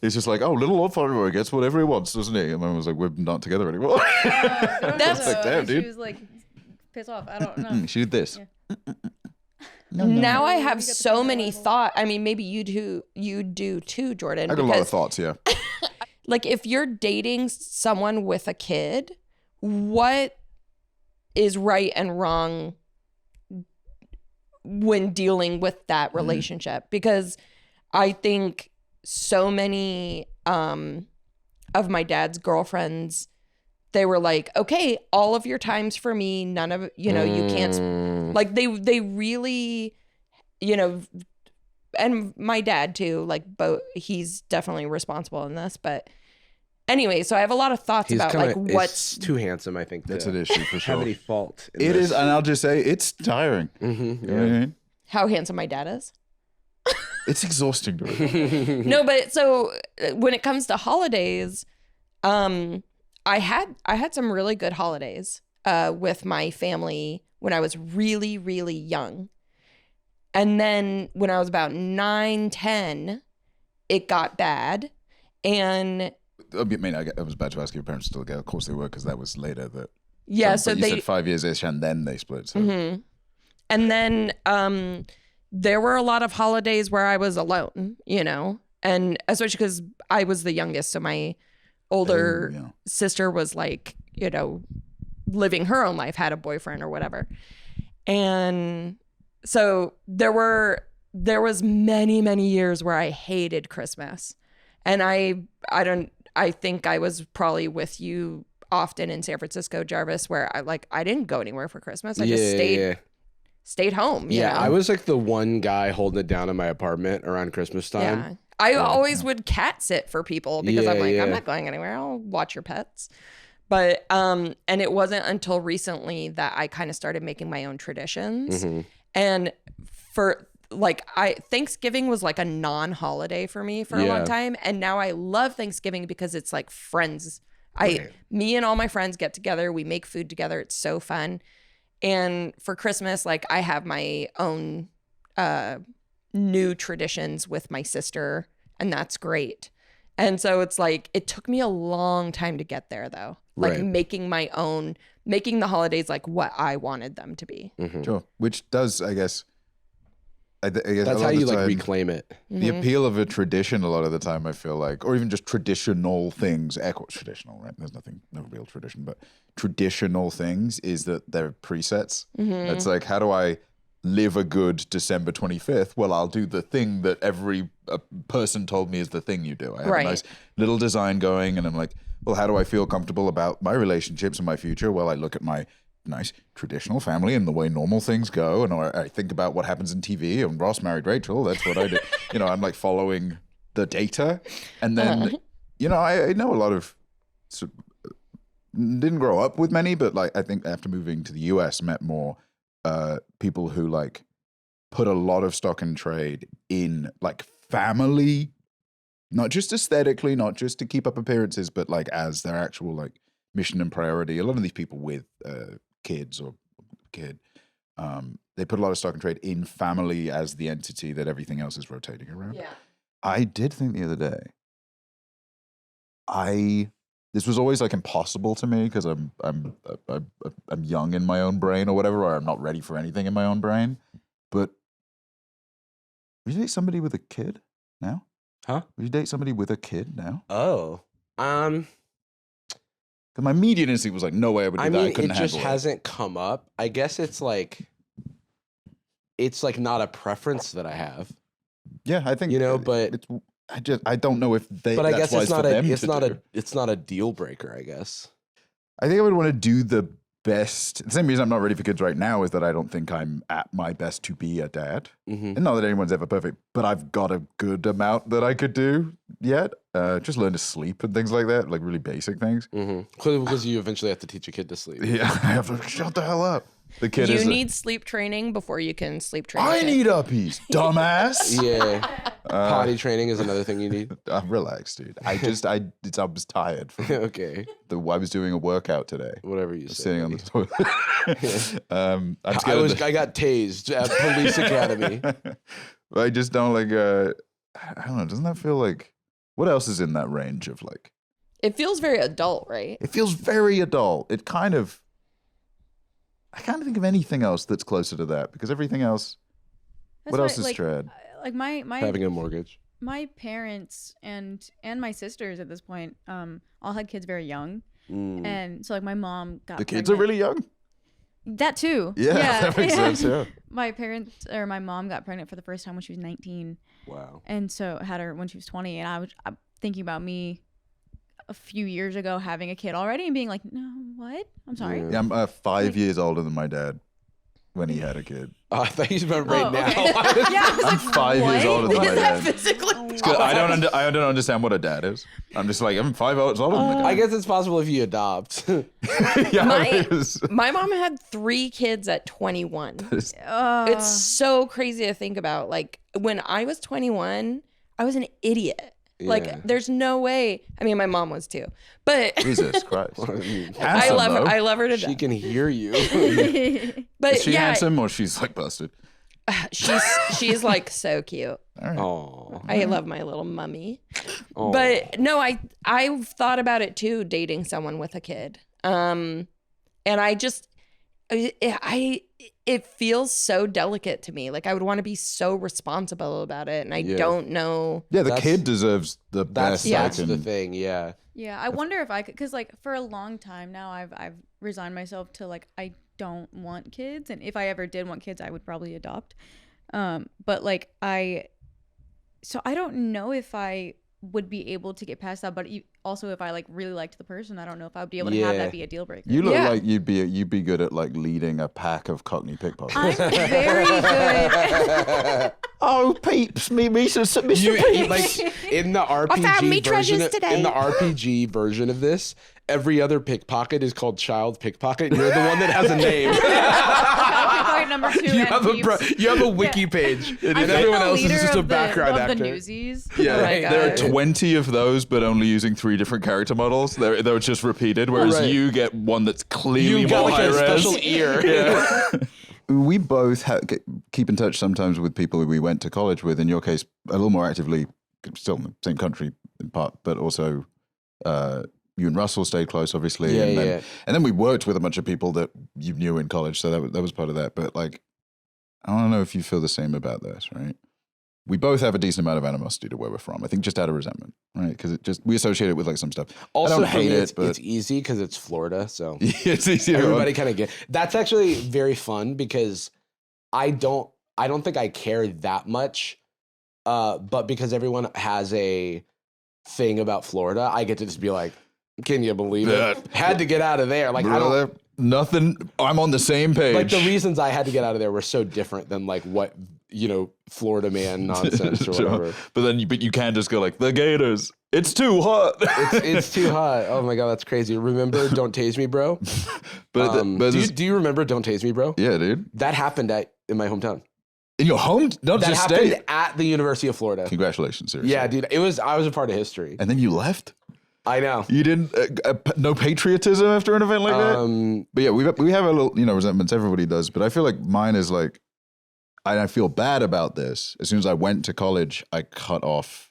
He's just like, oh, Little Lord Fauntleroy gets whatever he wants, doesn't he? And my mum was like, we're not together anymore. That's like, damn, dude. She was like, piss off. I don't know. She did this. Yeah. Now I have so many thoughts. I mean, maybe you do too, Jordan. I got a lot of thoughts, yeah. Like if you're dating someone with a kid, what is right and wrong when dealing with that relationship? Because I think so many of my dad's girlfriends, they were like, okay, all of your time's for me, none of you know, you can't like they really, you know, and my dad too, like both, he's definitely responsible in this, but anyway, so I have a lot of thoughts about like what's too handsome, I think. That's an issue for sure. Have any fault? It is, and I'll just say it's tiring. You know what I mean? how handsome my dad is. It's exhausting to me. No, but so when it comes to holidays, I had some really good holidays with my family when I was really, really young. And then when I was about 9, 10, it got bad. And I mean, I was about to ask if your parents still together. Of course they were, because that was later. so you they said 5 years-ish, and then they split. So. And then there were a lot of holidays where I was alone, you know, and especially because I was the youngest. So my older Oh, yeah. sister was like, you know, living her own life, had a boyfriend or whatever. And so there was many years where I hated Christmas. And I think I was probably with you often in San Francisco, Jarvis, where I didn't go anywhere for Christmas. I just stayed home. You know? I was like the one guy holding it down in my apartment around Christmas time. Yeah. I always would cat sit for people because I'm like, Yeah. I'm not going anywhere. I'll watch your pets. But and it wasn't until recently that I kind of started making my own traditions. And for like Thanksgiving was like a non-holiday for me for a long time. And now I love Thanksgiving because it's like friends. Me and all my friends get together, we make food together. It's so fun. And for Christmas, like I have my own new traditions with my sister, and that's great. And so it's like, it took me a long time to get there though. Like making the holidays like what I wanted them to be. Sure. Which does, I guess That's how you like reclaim it. The appeal of a tradition a lot of the time, I feel like, or even just traditional things, air quotes traditional, right? There's no real tradition, but traditional things is that they're presets. It's like, how do I live a good December 25th? Well, I'll do the thing that every person told me is the thing you do. I have a nice little design going, and I'm like, well, how do I feel comfortable about my relationships and my future? Well, I look at my nice traditional family and the way normal things go, and I think about what happens in TV, and Ross married Rachel, that's what I do. You know, I'm like following the data. And then, you know, I know a lot of, didn't grow up with many, but like I think after moving to the US, met more people who like put a lot of stock in trade in like family, not just aesthetically, not just to keep up appearances, but like as their actual like mission and priority. A lot of these people with kids or kid, they put a lot of stock and trade in family as the entity that everything else is rotating around. Yeah. I did think the other day, this was always like impossible to me because I'm young in my own brain or whatever, or I'm not ready for anything in my own brain. But would you date somebody with a kid now? Huh? Would you date somebody with a kid now? Oh, Because my immediate instinct was like, no way I would do that. I couldn't it just handle hasn't come up. I guess it's like not a preference that I have. Yeah, I think but I don't know if they. But I guess it's not it's not a deal breaker. I guess. I think I would want to do the best. The same reason I'm not ready for kids right now is that I don't think I'm at my best to be a dad. And not that anyone's ever perfect, but I've got a good amount that I could do yet. Just learn to sleep and things like that, like really basic things. Because you eventually have to teach a kid to sleep. Yeah, I have to shut the hell up. The kid You need sleep training before you can sleep train. I need uppies, dumbass. Yeah. Potty training is another thing you need. Relax, dude. I was tired. Okay. I was doing a workout today. Whatever you say. Sitting on the toilet. I got tased at police academy. I just don't like. I don't know. Doesn't that feel like? What else is in that range of like? It feels very adult, right? It feels very adult. I can't think of anything else that's closer to that because everything else. What else is trad? Like my Having a mortgage. My parents and my sisters at this point all had kids very young, and so like my mom got the kids are really young. That too. Yeah, that makes sense. Yeah. My mom got pregnant for the first time when she was 19. Wow. And so had her when she was 20, and I'm thinking about me a few years ago having a kid already and being like, no, what? I'm sorry. Yeah, I'm 5 years older than my dad when he had a kid. Oh, I thought you meant right now. Okay. Yeah, I was I'm like, 5 years older than my Is that dad. physically? It's 'cause I don't understand what a dad is. I'm just like, I'm 5 years older than my dad. I guess it's possible if you adopt. Yeah, it is. My mom had 3 kids at 21. It's so crazy to think about. Like when I was 21, I was an idiot. Like there's no way. I mean, my mom was too, but Jesus Christ. I love her. though. I love her to She death. can hear you. But Is she yeah, handsome or she's like busted? she's like so cute. All right. Oh. I love my little mummy. But no, I've thought about it too, dating someone with a kid. And I it feels so delicate to me. Like I would want to be so responsible about it, and I don't know. Yeah, the That's- kid deserves the best. That's the thing. Yeah. Yeah, I wonder if I could, because like for a long time now, I've resigned myself to like I don't want kids, and if I ever did want kids, I would probably adopt. But like so I don't know if I would be able to get past that. But also, if I like really liked the person, I don't know if I would be able to have that be a deal breaker. You look like you'd be good at like leading a pack of Cockney pickpockets. I'm very good. Oh, peeps, Mr. You, like in the RPG version today. in the RPG version of this, every other pickpocket is called Child Pickpocket. You're the one that has a name. Pickpocket number 2. You have a wiki page, and I'm everyone the else is leader just a of background the actor. Newsies. Yeah, Oh my There are God. 20 of those, but only using 3 different character models. They're just repeated, whereas Right. you get one that's clearly You got more like a high res. special ear. Yeah. We both keep in touch sometimes with people we went to college with. In your case, a little more actively, still in the same country in part, but also you and Russell stayed close, obviously. Yeah, And then we worked with a bunch of people that you knew in college, so that was part of that. But like, I don't know if you feel the same about this, right? We both have a decent amount of animosity to where we're from. I think just out of resentment, right? Because we associate it with like some stuff. Also, I don't for hate me, it, but it's easy because it's Florida, so it's easier. everybody kind of get. That's actually very fun because I don't think I care that much, but because everyone has a thing about Florida, I get to just be like, "Can you believe it? Had to get out of there." Like I don't. Nothing. I'm on the same page. Like the reasons I had to get out of there were so different than like what Florida man nonsense or whatever. But you can just go like the Gators. It's too hot. It's too hot. Oh my god, that's crazy. Remember, don't tase me, bro. Do you remember Don't Tase Me, Bro? Yeah, dude. That happened in my hometown. In your home, not That just happened state. at the University of Florida. Congratulations, seriously. Yeah, dude. I was a part of history. And then you left. I know. You didn't no patriotism after an event like that. But yeah, we have a little resentments. Everybody does, but I feel like mine is like, I feel bad about this. As soon as I went to college, I cut off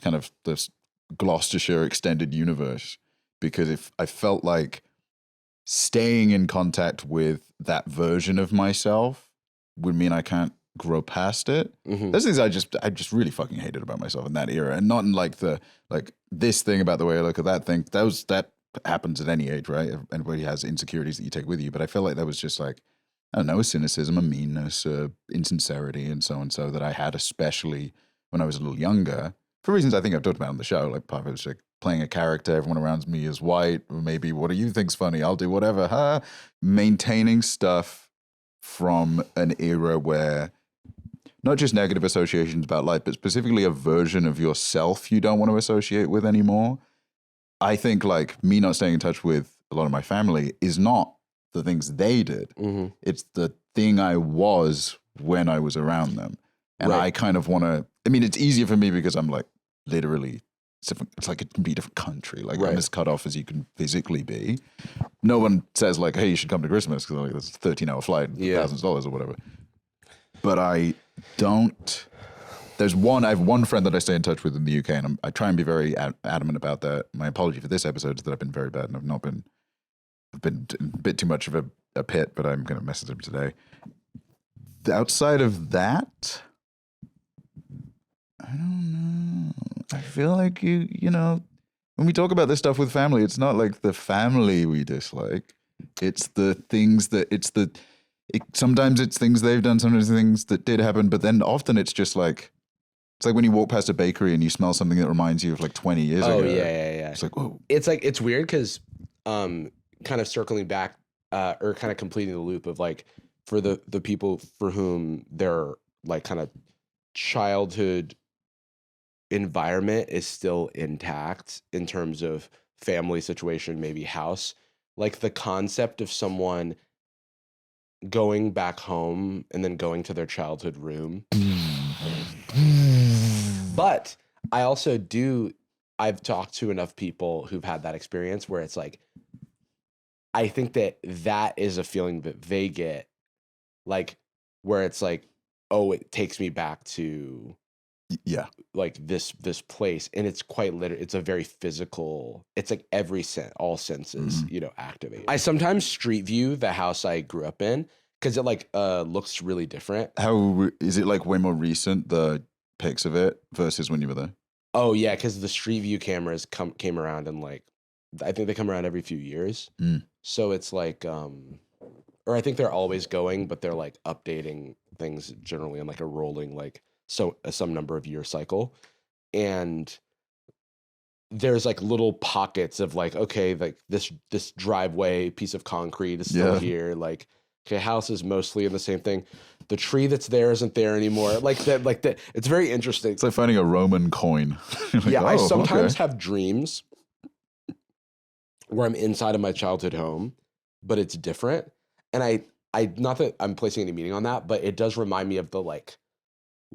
kind of this Gloucestershire extended universe because if I felt like staying in contact with that version of myself would mean I can't grow past it. Mhm. Those things I just really fucking hated about myself in that era, and not in like this thing about the way I look at that thing. That happens at any age, right? Everybody has insecurities that you take with you, but I feel like that was just like, I don't know, a cynicism, a meanness, insincerity, and so that I had, especially when I was a little younger, for reasons I think I've talked about on the show. Like part of it was like playing a character, everyone around me is white, or maybe what do you think's funny? I'll do whatever. Huh? Maintaining stuff from an era where not just negative associations about life, but specifically a version of yourself you don't want to associate with anymore. I think like me not staying in touch with a lot of my family is not the things they did. Mm-hmm. It's the thing I was when I was around them. And Right. I kind of want to, I mean, it's easier for me because I'm like literally, it's like it can be a different country. Like Right. I'm as cut off as you can physically be. No one says like, hey, you should come to Christmas because like, it's a 13-hour flight, $1,000 or whatever. But I don't. I have one friend that I stay in touch with in the UK, and I try and be very adamant about that. My apology for this episode is that I've been very bad and I've been a bit too much of a pit, but I'm going to message him today. Outside of that, I don't know. I feel like you know, when we talk about this stuff with family, it's not like the family we dislike. It's the things that sometimes it's things they've done, sometimes things that did happen, but then often it's just like, it's like when you walk past a bakery and you smell something that reminds you of like 20 years ago. Oh yeah. It's like, whoa. It's weird because kind of circling back or kind of completing the loop of like for the people for whom their like kind of childhood environment is still intact in terms of family situation, maybe house, like the concept of someone going back home and then going to their childhood room. But I also I've talked to enough people who've had that experience where it's like, I think that is a feeling that they get, like, where it's like, oh, it takes me back to Yeah. like this place, and it's quite literally, it's a very physical, it's like all senses, activate. I sometimes street view the house I grew up in because it like looks really different. How is it like way more recent, the pics of it versus when you were there? Oh yeah, because the Street View cameras came around and like I think they come around every few years. So it's like or I think they're always going, but they're like updating things generally on like a rolling like some number of year cycle. And there's like little pockets of like, okay, like this driveway piece of concrete is still here. Like, okay, house is mostly in the same thing. The tree that's there isn't there anymore. Like that. It's very interesting. It's like finding a Roman coin. Like, yeah, I sometimes have dreams where I'm inside of my childhood home, but it's different. And I not that I'm placing any meaning on that, but it does remind me of the like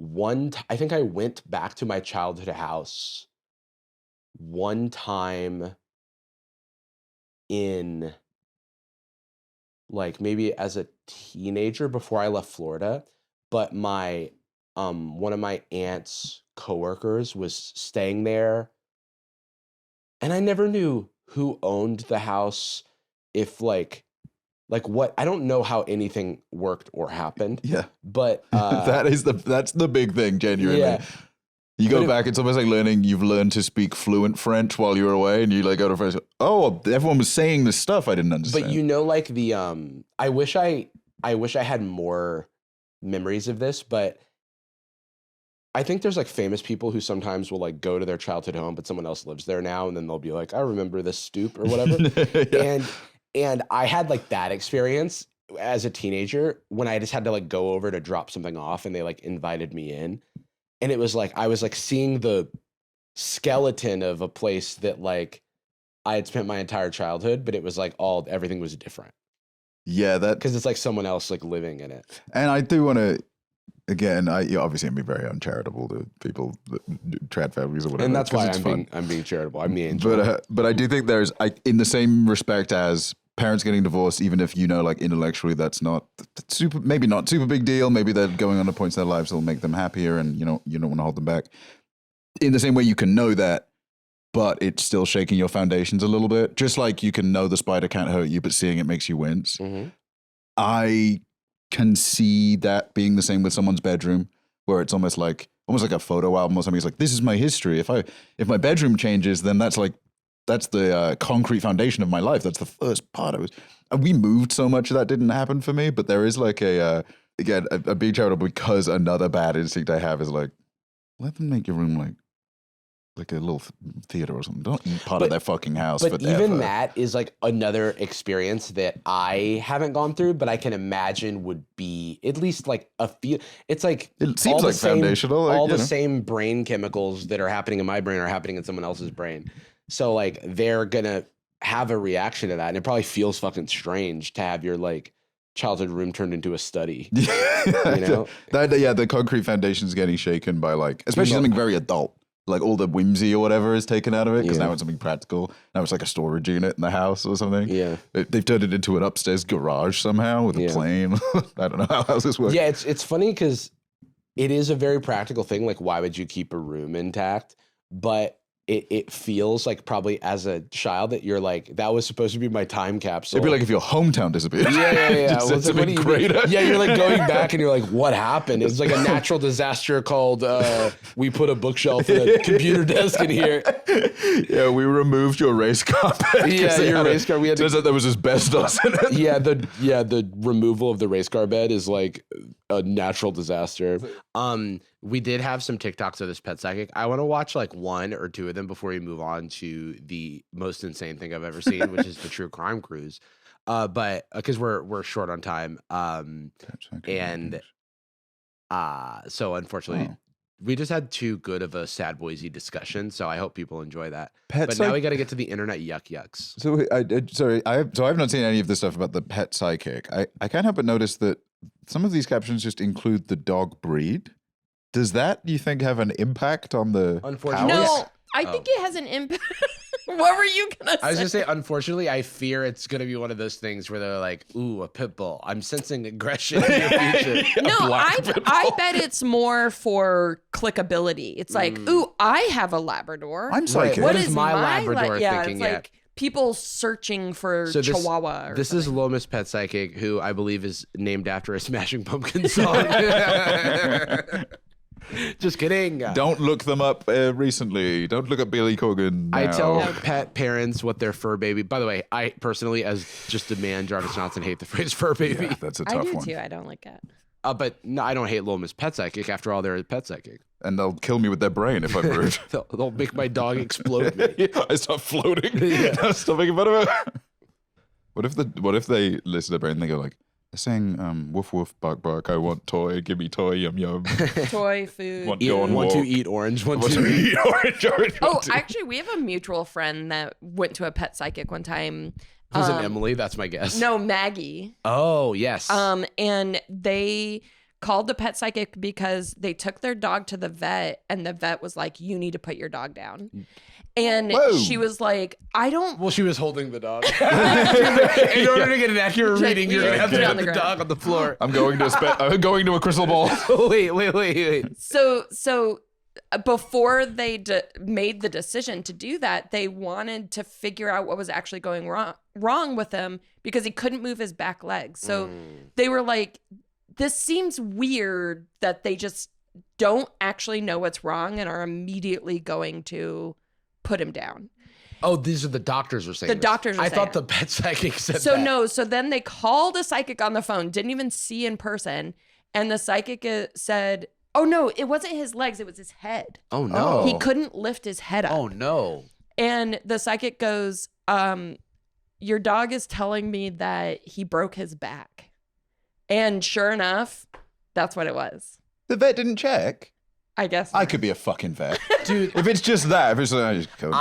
I think I went back to my childhood house one time in like maybe as a teenager before I left Florida, but my one of my aunt's coworkers was staying there, and I never knew who owned the house, if like what, I don't know how anything worked or happened. Yeah. But that's the big thing, genuinely. Yeah. You go back, it's almost like you've learned to speak fluent French while you were away, and you like go to France. Oh, everyone was saying this stuff I didn't understand. But you know, like the I wish I had more memories of this, but I think there's like famous people who sometimes will like go to their childhood home, but someone else lives there now, and then they'll be like, I remember this stoop or whatever. And I had like that experience as a teenager when I just had to like go over to drop something off, and they like invited me in. And it was like, I was like seeing the skeleton of a place that like I had spent my entire childhood, but it was like everything was different. Yeah. Because it's like someone else like living in it. And I do want to, again, obviously I'm being very uncharitable to people, trad families or whatever. And that's why I'm being charitable. I'm the angel. But I do think there's, in the same respect as parents getting divorced, even if you know, like intellectually, that's not maybe not super big deal. Maybe they're going on to points in their lives that'll make them happier, and you don't want to hold them back. In the same way, you can know that, but it's still shaking your foundations a little bit. Just like you can know the spider can't hurt you, but seeing it makes you wince. Mm-hmm. I can see that being the same with someone's bedroom, where it's almost like a photo album or something. It's like, this is my history. If my bedroom changes, then that's the concrete foundation of my life. That's the first part of it. And we moved so much that didn't happen for me, but there is like a being charitable, because another bad instinct I have is like, let them make your room like a little theater or something. Don't eat part of their fucking house. But even that is like another experience that I haven't gone through, but I can imagine would be at least like a feel. It's like it seems like foundational. All the same brain chemicals that are happening in my brain are happening in someone else's brain. So like they're gonna have a reaction to that, and it probably feels fucking strange to have your like childhood room turned into a study. You know, the concrete foundation's getting shaken by like, especially something very adult. Like all the whimsy or whatever is taken out of it, because now it's something practical. Now it's like a storage unit in the house or something. Yeah, they've turned it into an upstairs garage somehow with a plane. I don't know how else this works. Yeah, it's funny because it is a very practical thing. Like, why would you keep a room intact? But it feels like probably as a child that you're like, that was supposed to be my time capsule. It'd be like if your hometown disappeared. Yeah. Well, it's like, yeah, you're like going back and you're like, what happened? It's like a natural disaster called we put a bookshelf and a computer desk in here. Yeah, we removed your race carpet. Yeah, your race car. We had to, there was asbestos in it. The removal of the race car bed is like a natural disaster. We did have some TikToks of this pet psychic. I want to watch like one or two of them before we move on to the most insane thing I've ever seen, which is the true crime cruise. But because we're short on time, so unfortunately, we just had too good of a sad boysy discussion. So I hope people enjoy that. Now we got to get to the internet yucks. So I've not seen any of this stuff about the pet psychic. I can't help but notice that some of these captions just include the dog breed. Does that, you think, have an impact on the Unfortunately, No, I think it has an impact. What were you going to say? I was going to say, unfortunately, I fear it's going to be one of those things where they're like, ooh, a pit bull. I'm sensing aggression in your future. No, I bet it's more for clickability. It's like, ooh, I have a Labrador. I'm psychic. What is my Labrador thinking it's like, people searching for So Chihuahua. This is Lomas Pet Psychic, who I believe is named after a Smashing Pumpkins song. Just kidding. Don't look them up recently. Don't look at Billy Corgan now. I tell pet parents what their fur baby. By the way, I personally, as just a man, Jarvis Johnson, hate the phrase fur baby. Yeah, that's a I tough do one. too. I don't like it. But no, I don't hate Lomas Pet Psychic. After all, they're a pet psychic. And they'll kill me with their brain if I'm rude. They'll make my dog explode me. I start floating. I start making fun of it. What if they listen to their brain and they go like, they're saying, woof woof, bark bark, I want toy, give me toy, yum yum. Toy, food. Want Eat, go on want walk. to eat orange. Want Want to to eat orange. Oh, actually, we have a mutual friend that went to a pet psychic one time. Was it Emily? That's my guess. No, Maggie. Oh, yes. And they called the pet psychic because they took their dog to the vet, and the vet was like, "You need to put your dog down." And Whoa. she was like, "I don't." Well, she was holding the dog. In order to get an accurate reading, you're gonna have to Put it put on the the ground. dog on the floor. I'm going to a crystal ball. Wait. So before they made the decision to do that, they wanted to figure out what was actually going wrong with him because he couldn't move his back legs. So they were like, this seems weird that they just don't actually know what's wrong and are immediately going to put him down. Oh, these are the doctors were saying The this. doctors were I saying thought the pet psychic said So that. no, so then they called a psychic on the phone, didn't even see in person, and the psychic said, "Oh no, it wasn't his legs, it was his head. Oh, no. Oh. He couldn't lift his head up." Oh, no. And the psychic goes, "Your dog is telling me that he broke his back." And sure enough, that's what it was. The vet didn't check. I guess. I could be a fucking vet. Dude, If it's just that, if it's like, I just kill him.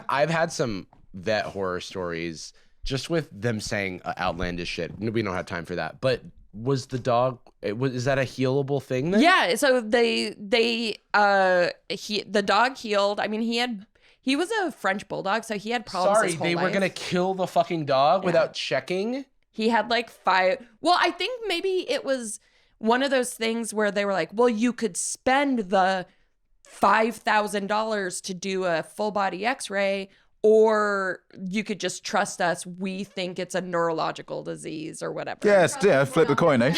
I've had some vet horror stories just with them saying outlandish shit. We don't have time for that. But was the dog, is that a healable thing then? Yeah, so the dog healed. I mean, he was a French bulldog, so he had problems Sorry, his whole they were life. going to kill the fucking dog without checking? He had like 5. Well, I think maybe it was one of those things where they were like, well, you could spend the $5,000 to do a full body x-ray, or you could just trust us. We think it's a neurological disease or whatever. Yes, yeah, flip the coin, eh?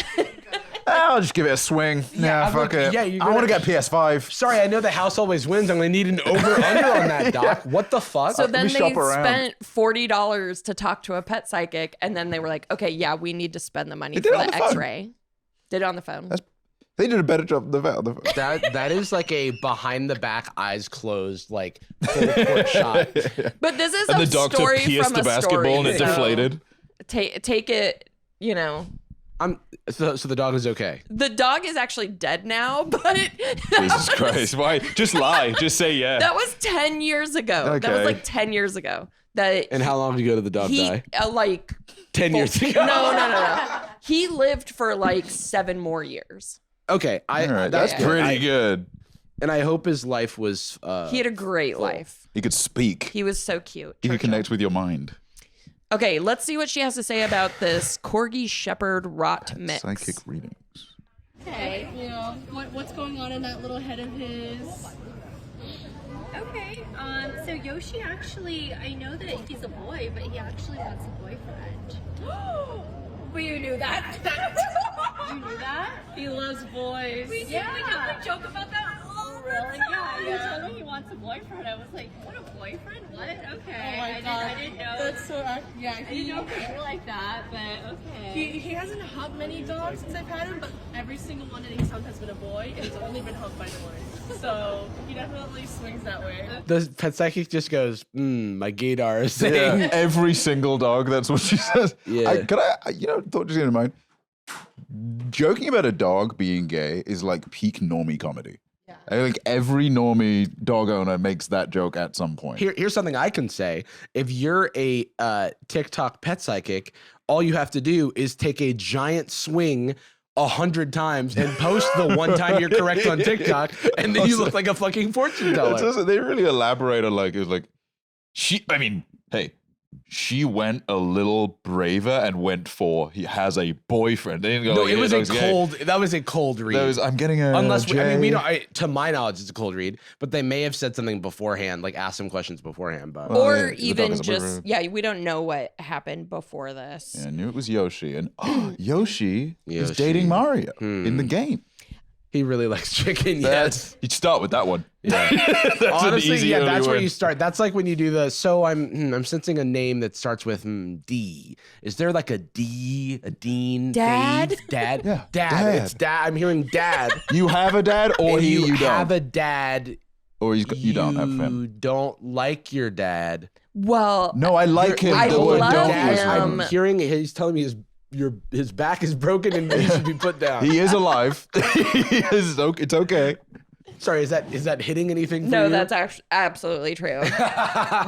I'll just give it a swing. Yeah, I'm fuck like, it. yeah, you're I want to gonna- get PS5. Sorry, I know the house always wins. I'm going to need an over-under on that, Doc. What the fuck? So then we they shop around. spent $40 to talk to a pet psychic, and then they were like, okay, yeah, we need to spend the money They did for it on the the phone. x-ray. Did it on the phone. They did a better job than the vet on the phone. that is like a behind the back, eyes closed, like full court shot. But this is And a the doctor story pierced from the a basketball story, and it so deflated. Take it, you know. So the dog is okay. The dog is actually dead now, but Jesus Christ. Why? Just lie. Just say yeah. that was 10 years ago. That was Okay. like 10 years ago. That And how long did you go to the dog he die? like 10 years ago. no. He lived for like 7 more years. Okay, All right, that's that's good. pretty good. And I hope his life was. He had a great life. He could speak. He was so cute. He could Churchill. connect with your mind. Okay, let's see what she has to say about this Corgi Shepherd Rot mix. Psychic readings. Okay, you know, what's going on in that little head of his? Okay, so Yoshi actually, I know that he's a boy, but he actually wants a boyfriend. Well, you knew that. You knew that? He loves boys. We never joke about that all the Really? time. Yeah. You told me he wants a boyfriend. I was like, what, a boyfriend? What? Okay. Oh my god. I didn't know. That's so. Yeah. I didn't know if you were like that, but okay. He hasn't hugged many dogs since I've had him, but every single one that he's hugged has been a boy, and he's only been hugged by boys. So he definitely swings that way. The pet psychic just goes, my gaydar is saying. Yeah, every single dog. That's what she says. Yeah. Thought just came to mind. Joking about a dog being gay is like peak normie comedy. Yeah. I think every normie dog owner makes that joke at some point. Here's something I can say. If you're a TikTok pet psychic, all you have to do is take a giant swing 100 times and post the one time you're correct on TikTok, and then you look like a fucking fortune teller. They really elaborate on hey, she went a little braver and went for he has a boyfriend. They didn't go. No, like, it was a gay. cold. That was a cold read. I'm getting a. Unless we, I mean, we J. don't. To my knowledge, it's a cold read. But they may have said something beforehand, like asked some questions beforehand. But Well, Or yeah, the dog even is a just, boyfriend. we don't know what happened before this. Yeah, I knew it was Yoshi, and Yoshi is Yoshi. dating Mario in the game. he really likes chicken. That's Yes. you'd start with that one. Yeah. That's an Honestly, easy yeah, early that's where win. you start. That's like when you do the. So I'm sensing a name that starts with D. Is there like a D? A Dean? Dad? Dave? Dad? Yeah, Dad. dad. It's dad. I'm hearing dad. You have a dad, or And you have don't, a dad. or you don't have him. You don't like your dad. Well, No, I like him. I The word love don't Dad, was him. I'm hearing he's telling me his back is broken and he should be put down. He is alive. It's okay. Sorry, is that hitting anything for no, you? that's actually absolutely true.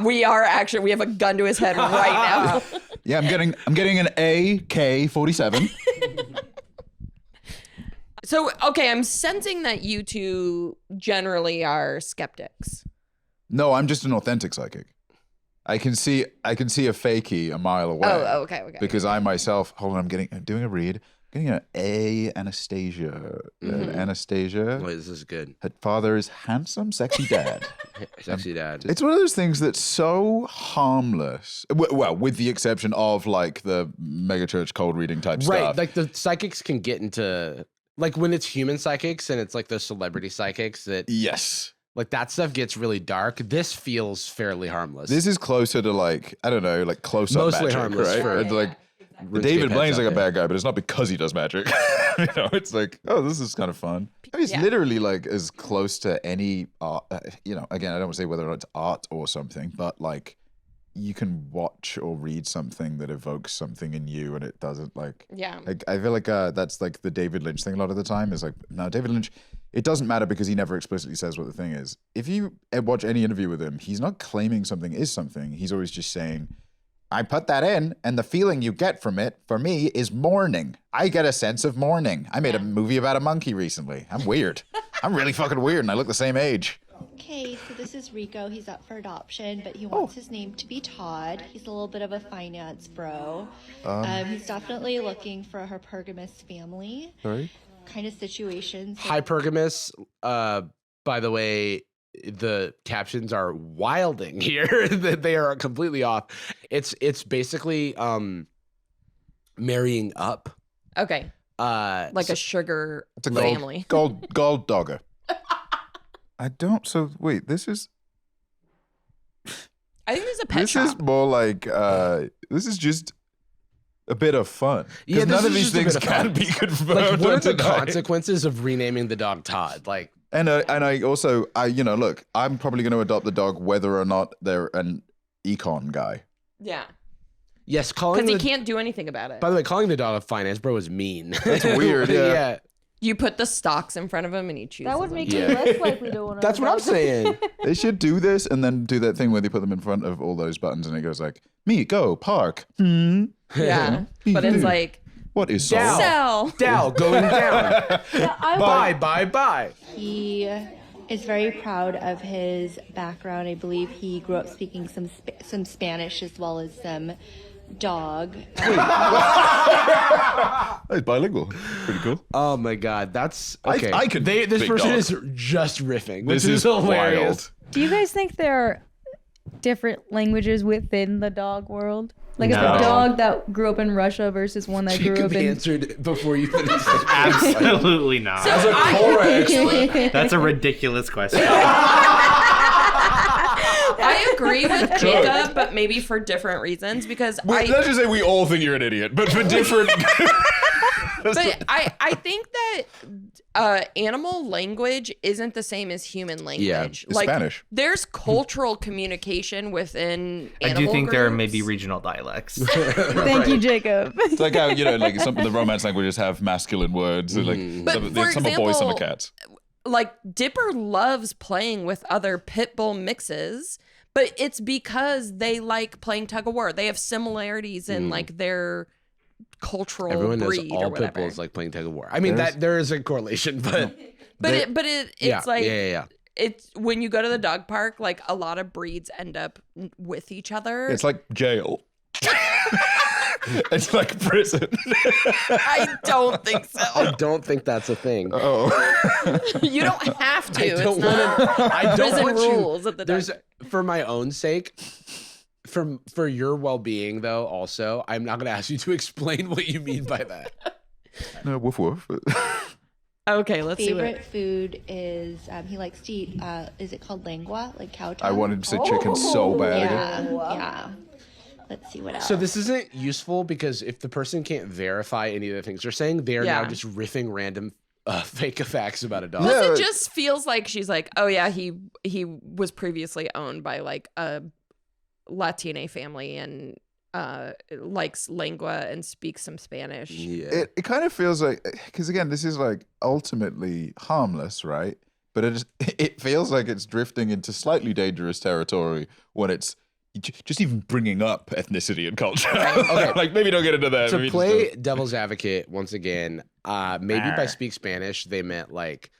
we have a gun to his head right now. Yeah, I'm getting an AK-47. So, okay, I'm sensing that you two generally are skeptics. No, I'm just an authentic psychic. I can see a fakie a mile away. Oh, okay. Because I myself, hold on, I'm doing a read. I'm getting an Anastasia. Anastasia. Wait, this is good. Her father is handsome, sexy dad. Sexy dad. It's one of those things that's so harmless. Well, with the exception of like the megachurch cold reading type Right, stuff. like the psychics can get into like when it's human psychics and it's like the celebrity psychics that Yes. like that stuff gets really dark. This feels fairly harmless. This is closer to like, I don't know, like close-up Mostly magic, harmless right? for- It's like RuneScape David heads Blaine's out like a there. bad guy, but it's not because he does magic. It's like, oh, this is kind of fun. I mean, it's Yeah. literally like as close to any art. Again, I don't want to say whether it's art or something, but like you can watch or read something that evokes something in you, and it doesn't like. Yeah. Like, I feel like that's like the David Lynch thing a lot of the time is like, no, David Lynch, it doesn't matter because he never explicitly says what the thing is. If you watch any interview with him, he's not claiming something is something. He's always just saying, I put that in, and the feeling you get from it, for me, is mourning. I get a sense of mourning. I made a movie about a monkey recently. I'm weird. I'm really fucking weird, and I look the same age. Okay, so this is Rico. He's up for adoption, but he wants his name to be Todd. He's a little bit of a finance bro. He's definitely looking for a hypergamous family Sorry? kind of situation. So Hypergamous. By the way, the captions are wilding here. That they are completely off. It's basically marrying up. Okay. Like So- a sugar It's a family. gold dogger. So wait, this is I think there's a pet this shop. is more like this is just a bit of fun. Yeah, Because this none of is these just a things bit of can fun. be confirmed. like, what are the tonight. consequences of renaming the dog Todd? Like, And I also look, I'm probably going to adopt the dog whether or not they're an econ guy. Yeah. yes, calling Because he the, can't do anything about it. by the way, calling the dog a finance bro is mean. That's weird, yeah. You put the stocks in front of him and he chooses That would them. make Yeah. me less likely to want to. That's what I'm saying. They should do this and then do that thing where they put them in front of all those buttons and it goes like, me, go, park. Yeah. But it's like, What is Dow. soul? sell. Dow going down. Bye. he is very proud of his background. I believe he grew up speaking some Spanish as well as some dog. Oh, it's bilingual. Pretty cool. Oh my god, that's okay. I could This big person dog. is just riffing, which This is is hilarious. wild. Do you guys think there are different languages within the dog world? Like, is No. a dog that grew up in Russia versus one that grew Jacob up in? answered before you finished. Absolutely not. So I, That's a ridiculous question. I agree with Jacob, but maybe for different reasons because Let's just say we all think you're an idiot, but for different. But I think that animal language isn't the same as human language. it's Spanish. There's cultural communication within I animal do think there are groups. maybe regional dialects. Thank you, Jacob. It's like how, like some of the Romance languages have masculine words. And like But some for are boys, some are example, cats. Like Dipper loves playing with other pit bull mixes, but it's because they like playing tug of war. They have similarities in like their cultural Everyone knows breed or all pit whatever. bulls like playing tug of war. I mean, that there is a correlation, but But it's yeah, like yeah. it's when you go to the dog park, like a lot of breeds end up with each other. It's like jail. It's like prison. I don't think so. I don't think that's a thing. Oh. You don't have to. I don't It's not want. I don't prison want you. rules at the dog. There's for my own sake. For your well-being, though, also, I'm not going to ask you to explain what you mean by that. No, woof woof. Okay, let's see Favorite what. food is he likes to eat. Is it called lengua, like cow tongue? I wanted to say chicken so bad. Yeah. Let's see what else. So this isn't useful because if the person can't verify any of the things they're saying, they are now Yeah. just riffing random fake facts about a dog. Yeah. Plus, it just feels like she's like, oh yeah, he was previously owned by like a Latina family and likes lengua and speaks some Spanish. Yeah. It kind of feels like, because again, this is like ultimately harmless, right? But it feels like it's drifting into slightly dangerous territory when it's just even bringing up ethnicity and culture. Okay. Like maybe don't get into that. To Maybe play just devil's advocate once again, maybe by speak Spanish they meant like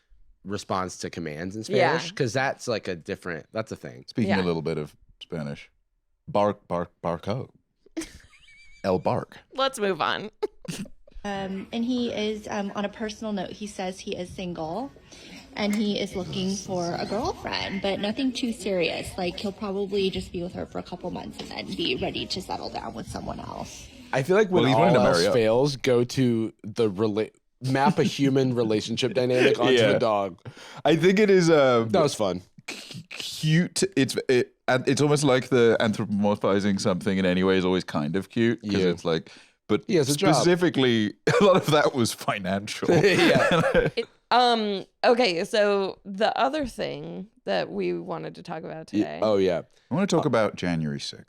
response to commands in Spanish Yeah. because that's like that's a thing. speaking Yeah. a little bit of Spanish. Bark, barco. El bark. Let's move on. And he is on a personal note. He says he is single, and he is looking for a girlfriend, but nothing too serious. Like he'll probably just be with her for a couple months and then be ready to settle down with someone else. I feel like when Well, he's all wanting to else marry up. fails, go to the map a human relationship dynamic onto Yeah. a dog. I think it is That was fun. cute. It's almost like the anthropomorphizing something in any way is always kind of cute because Yeah. it's like, but He has a job. specifically, a lot of that was financial. Yeah. Okay, so the other thing that we wanted to talk about today. Oh yeah. I want to talk about January 6th.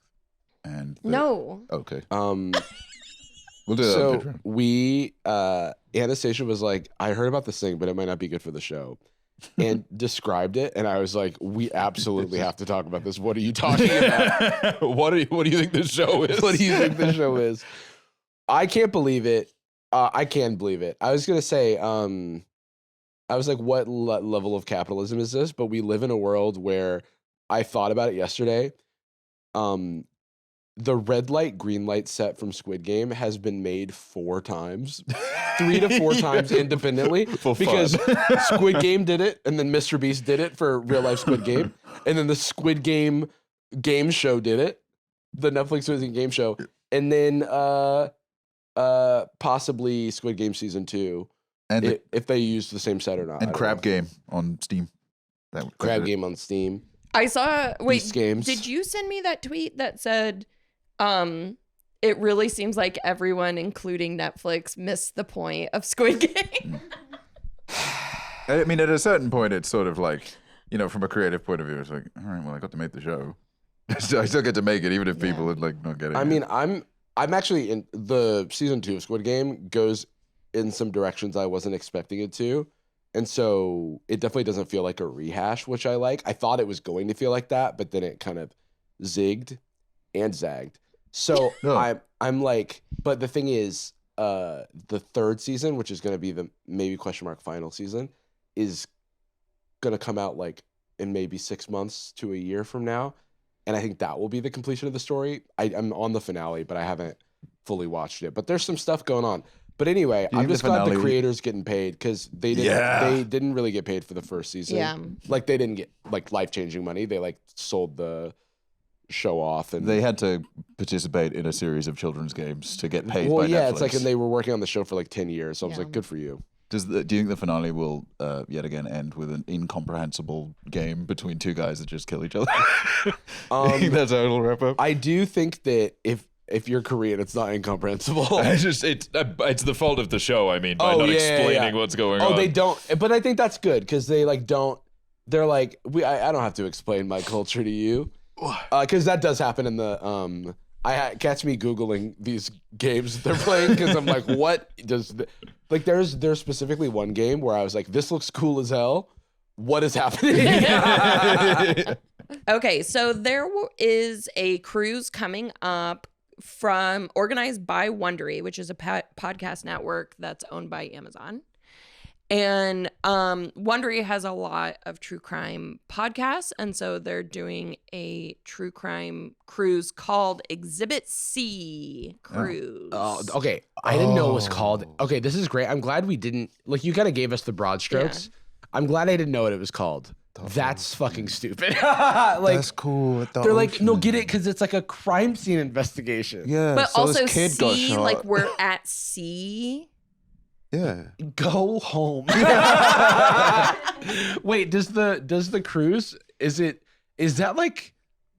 And No. Okay. We'll do that on So Patreon. we Anastasia was like, I heard about this thing, but it might not be good for the show. And described it, and I was like, we absolutely have to talk about this. What are you talking about? What do you think this show is? What do you think the show is? I can't believe it. I can believe it. I was gonna say, I was like, what level of capitalism is this? But we live in a world where I thought about it yesterday. The red light, green light set from Squid Game has been made 4 times, 3 to 4 times independently, For because fun. Squid Game did it, and then Mr. Beast did it for real life Squid Game, and then the Squid Game game show did it, the Netflix Squid Game show, and then possibly Squid Game season 2, And if they use the same set or not. I and don't Crab know. Game on Steam. That Crab did it. Game on Steam. I saw. Wait, Beast Games. did you send me that tweet that said, it really seems like everyone, including Netflix, missed the point of Squid Game? I mean, at a certain point, it's sort of like, from a creative point of view, it's like, all right, well, I got to make the show. I still get to make it, even if people are like not getting it. I mean, I'm actually in the season 2 of Squid Game goes in some directions I wasn't expecting it to. And so it definitely doesn't feel like a rehash, which I like. I thought it was going to feel like that, but then it kind of zigged and zagged. So No. I'm like, but the thing is, the 3rd season, which is going to be the maybe / final season, is going to come out like in maybe 6 months to a year from now. And I think that will be the completion of the story. I'm on the finale, but I haven't fully watched it. But there's some stuff going on. But anyway, Do you I'm think just the glad the finale- creators getting paid because they didn't really get paid for the first season. Yeah. Like they didn't get like life-changing money. They like sold the show off and they had to participate in a series of children's games to get paid well, by yeah, Netflix. it's like, and they were working on the show for like 10 years. So I was Yeah. like, good for you. Do you think the finale will yet again end with an incomprehensible game between 2 guys that just kill each other? You think that's how it'll wrap up? I do think that if you're Korean, it's not incomprehensible. It's the fault of the show. I mean, by not explaining what's going on. Oh, they don't. But I think that's good because they like don't. They're like, I don't have to explain my culture to you, because that does happen in the catch me Googling these games that they're playing because I'm like, what does like there's specifically one game where I was like, this looks cool as hell. What is happening? Okay, so there is a cruise coming up organized by Wondery, which is a podcast network that's owned by Amazon. And Wondery has a lot of true crime podcasts, and so they're doing a true crime cruise called Exhibit C Cruise. Oh, okay. I didn't know it was called. Okay, this is great. I'm glad we didn't. Like, you kind of gave us the broad strokes. I'm glad I didn't know what it was called. That's fucking stupid. Like, That's cool. They're like, no, get it, because it's like a crime scene investigation. Yeah. But so also this kid got sea, shot. like we're at sea. Yeah. Go home. Wait, does the cruise, is that like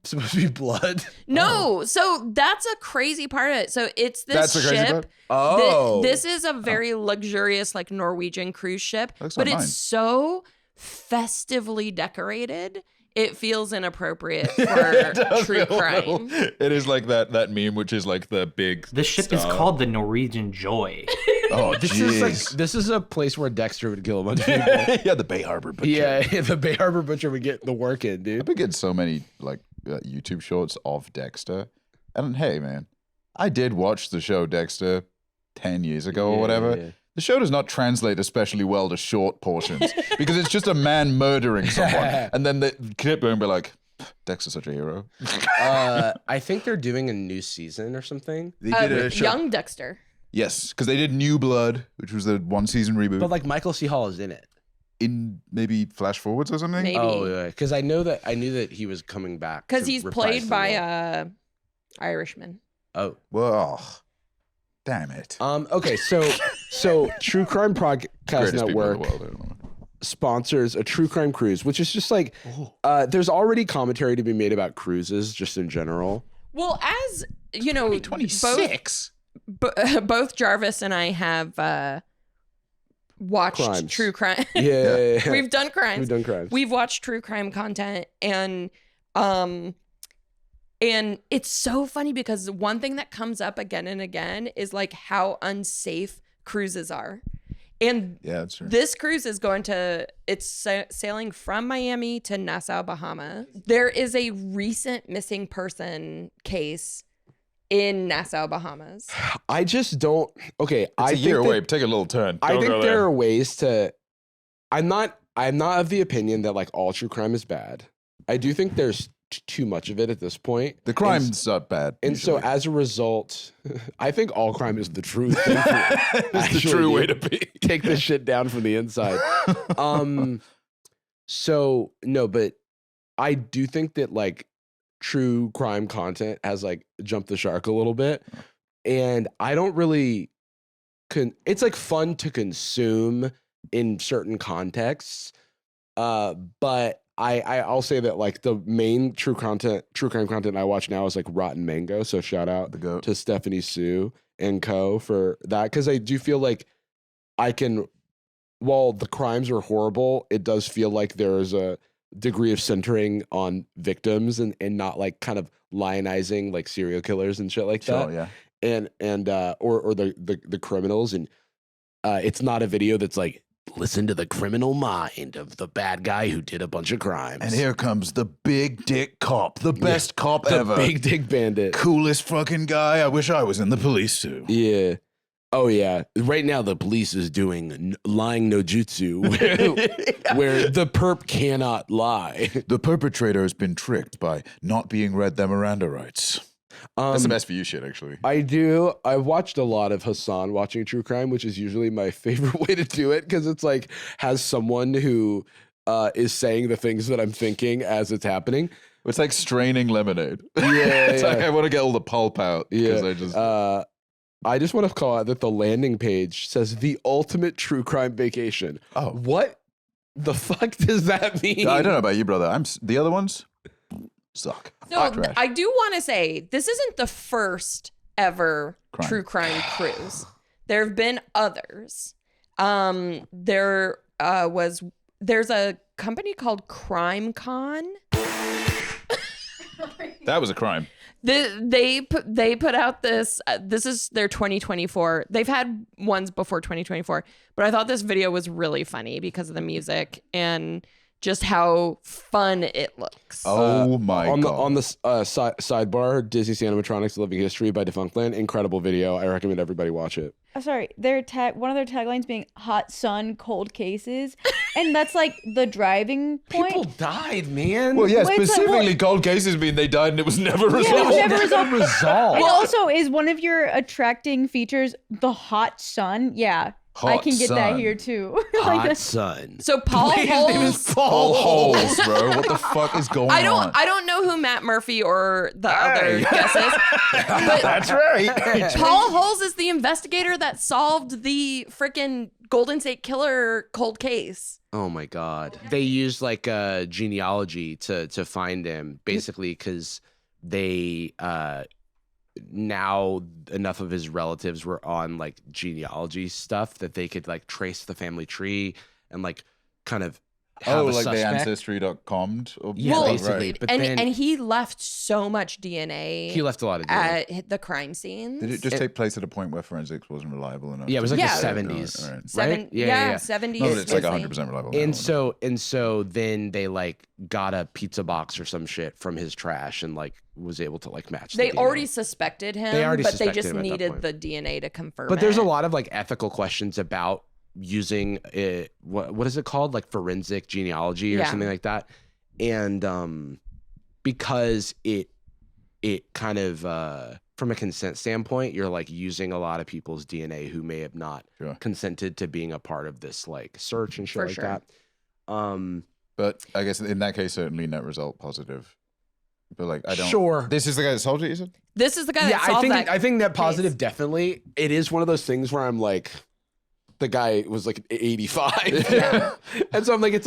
supposed to be blood? No, so that's a crazy part of it. So it's this That's the crazy ship. part? Oh. This is a very luxurious, like Norwegian cruise ship, Looks but like it's mine. so festively decorated. It feels inappropriate for true crime. It is like that meme, which is like the big. The ship is star. called the Norwegian Joy. Oh, This is a place where Dexter would kill a bunch of people. yeah, the Bay Harbor Butcher. Yeah, the Bay Harbor Butcher would get the work in, I've dude. been getting so many like YouTube shorts of Dexter, and hey, man, I did watch the show Dexter 10 years ago or whatever. Yeah. The show does not translate especially well to short portions because it's just a man murdering someone, and then the clip going be like, "Dexter's such a hero." I think they're doing a new season or something. They did a show. Young Dexter. Yes, because they did New Blood, which was the 1-season reboot. But like Michael C. Hall is in it. in maybe flash forwards or something. Maybe. Oh, yeah, because I knew that he was coming back Because to he's reprise played the by role. Irishman. Oh, Well, damn it. okay, so True Crime Podcast Greatest people in the Network world, I don't know. sponsors a true crime cruise, which is just like there's already commentary to be made about cruises just in general. Well, as you know, 26. both Jarvis and I have watched Crimes. true crime. Yeah. We've done crimes. We've done crimes. We've watched true crime content, and it's so funny because one thing that comes up again and again is like how unsafe cruises are. And Yeah, that's true. this cruise is sailing from Miami to Nassau, Bahamas. There is a recent missing person case in Nassau, Bahamas. I just don't. Okay, It's a year away. Take a little turn. I Don't think go there there. are ways to. I'm not of the opinion that like all true crime is bad. I do think there's too much of it at this point. The crime's not bad. And so usually. as a result, I think all crime is the truth. It's the true way to be. Take this shit down from the inside. So no, but I do think that like true crime content has like jumped the shark a little bit. And I don't really it's like fun to consume in certain contexts. But I'll say that like the main true crime content I watch now is like Rotten Mango. So shout out The goat. to Stephanie Sue and co for that. Cause I do feel like while the crimes are horrible, it does feel like there is a degree of centering on victims and not like kind of lionizing like serial killers and shit like Sure, that. yeah. And or the criminals. And it's not a video that's like, listen to the criminal mind of the bad guy who did a bunch of crimes. And here comes the big dick cop, the best cop the ever. big dick bandit. Coolest fucking guy. I wish I was in the police too. Yeah. Oh yeah. Right now the police is doing lying no jutsu where the perp cannot lie. The perpetrator has been tricked by not being read their Miranda rights. That's the best for you shit, actually. I watched a lot of Hassan watching true crime, which is usually my favorite way to do it because it's like has someone who is saying the things that I'm thinking as it's happening. It's like straining lemonade. Yeah, It's like yeah. I want to get all the pulp out. Yeah. I I just want to call out that the landing page says the ultimate true crime vacation. Oh. What the fuck does that mean? I don't know about you, brother. The other ones suck. So Trash. I do want to say this isn't the first ever Crime. true crime cruise. There have been others. There's a company called Crime Con. That was a crime. They put out this. This is their 2024. They've had ones before 2024, but I thought this video was really funny because of the music, and just how fun it looks. Oh my on god! On the sidebar, Disney's Animatronics: Living History by Defunctland, incredible video. I recommend everybody watch it. Sorry, one of their taglines being "Hot Sun, Cold Cases," and that's like the driving point. People died, man. Well, yeah, Well, it's like, specifically cold cases mean they died and it was never resolved. Yeah, it was never resolved. resolved. And also, is one of your attracting features the hot sun? Yeah, I Hot can get that sun. here too. Hot sun. So Paul Holes. Paul Holes, bro. What the fuck is going on? I don't know who Matt Murphy or the other guess is, but That's right. Paul Holes is the investigator that solved the freaking Golden State Killer cold case. Oh my god. They used like a genealogy to find him, basically because they now enough of his relatives were on like genealogy stuff that they could like trace the family tree and like kind of have a like suspect. the ancestry.com. Yeah, Well, basically. But then and he left so much DNA. he left a lot of DNA. at the crime scenes. Did it just take place at a point where forensics wasn't reliable enough? Yeah, it was like Yeah. the 70s. Right. Seven, right? Yeah. 70s. No, but it's like Disney. 100% reliable. And now. so then they like got a pizza box or some shit from his trash and like was able to like match. They the DNA. already suspected him, They already but they suspected just him at that needed point. the DNA to confirm But there's it. a lot of like ethical questions about using it. What is it called? Like forensic genealogy or Yeah. something like that. And because it kind of from a consent standpoint, you're like using a lot of people's DNA who may have not Sure. consented to being a part of this like search and shit For like sure. that. But I guess in that case, certainly net result positive. But like, I don't. Sure. This is the guy that solved it, you said? This is the guy Yeah, that solved that. I think that positive case. definitely. It is one of those things where I'm like, the guy was like 85, and so I'm like, it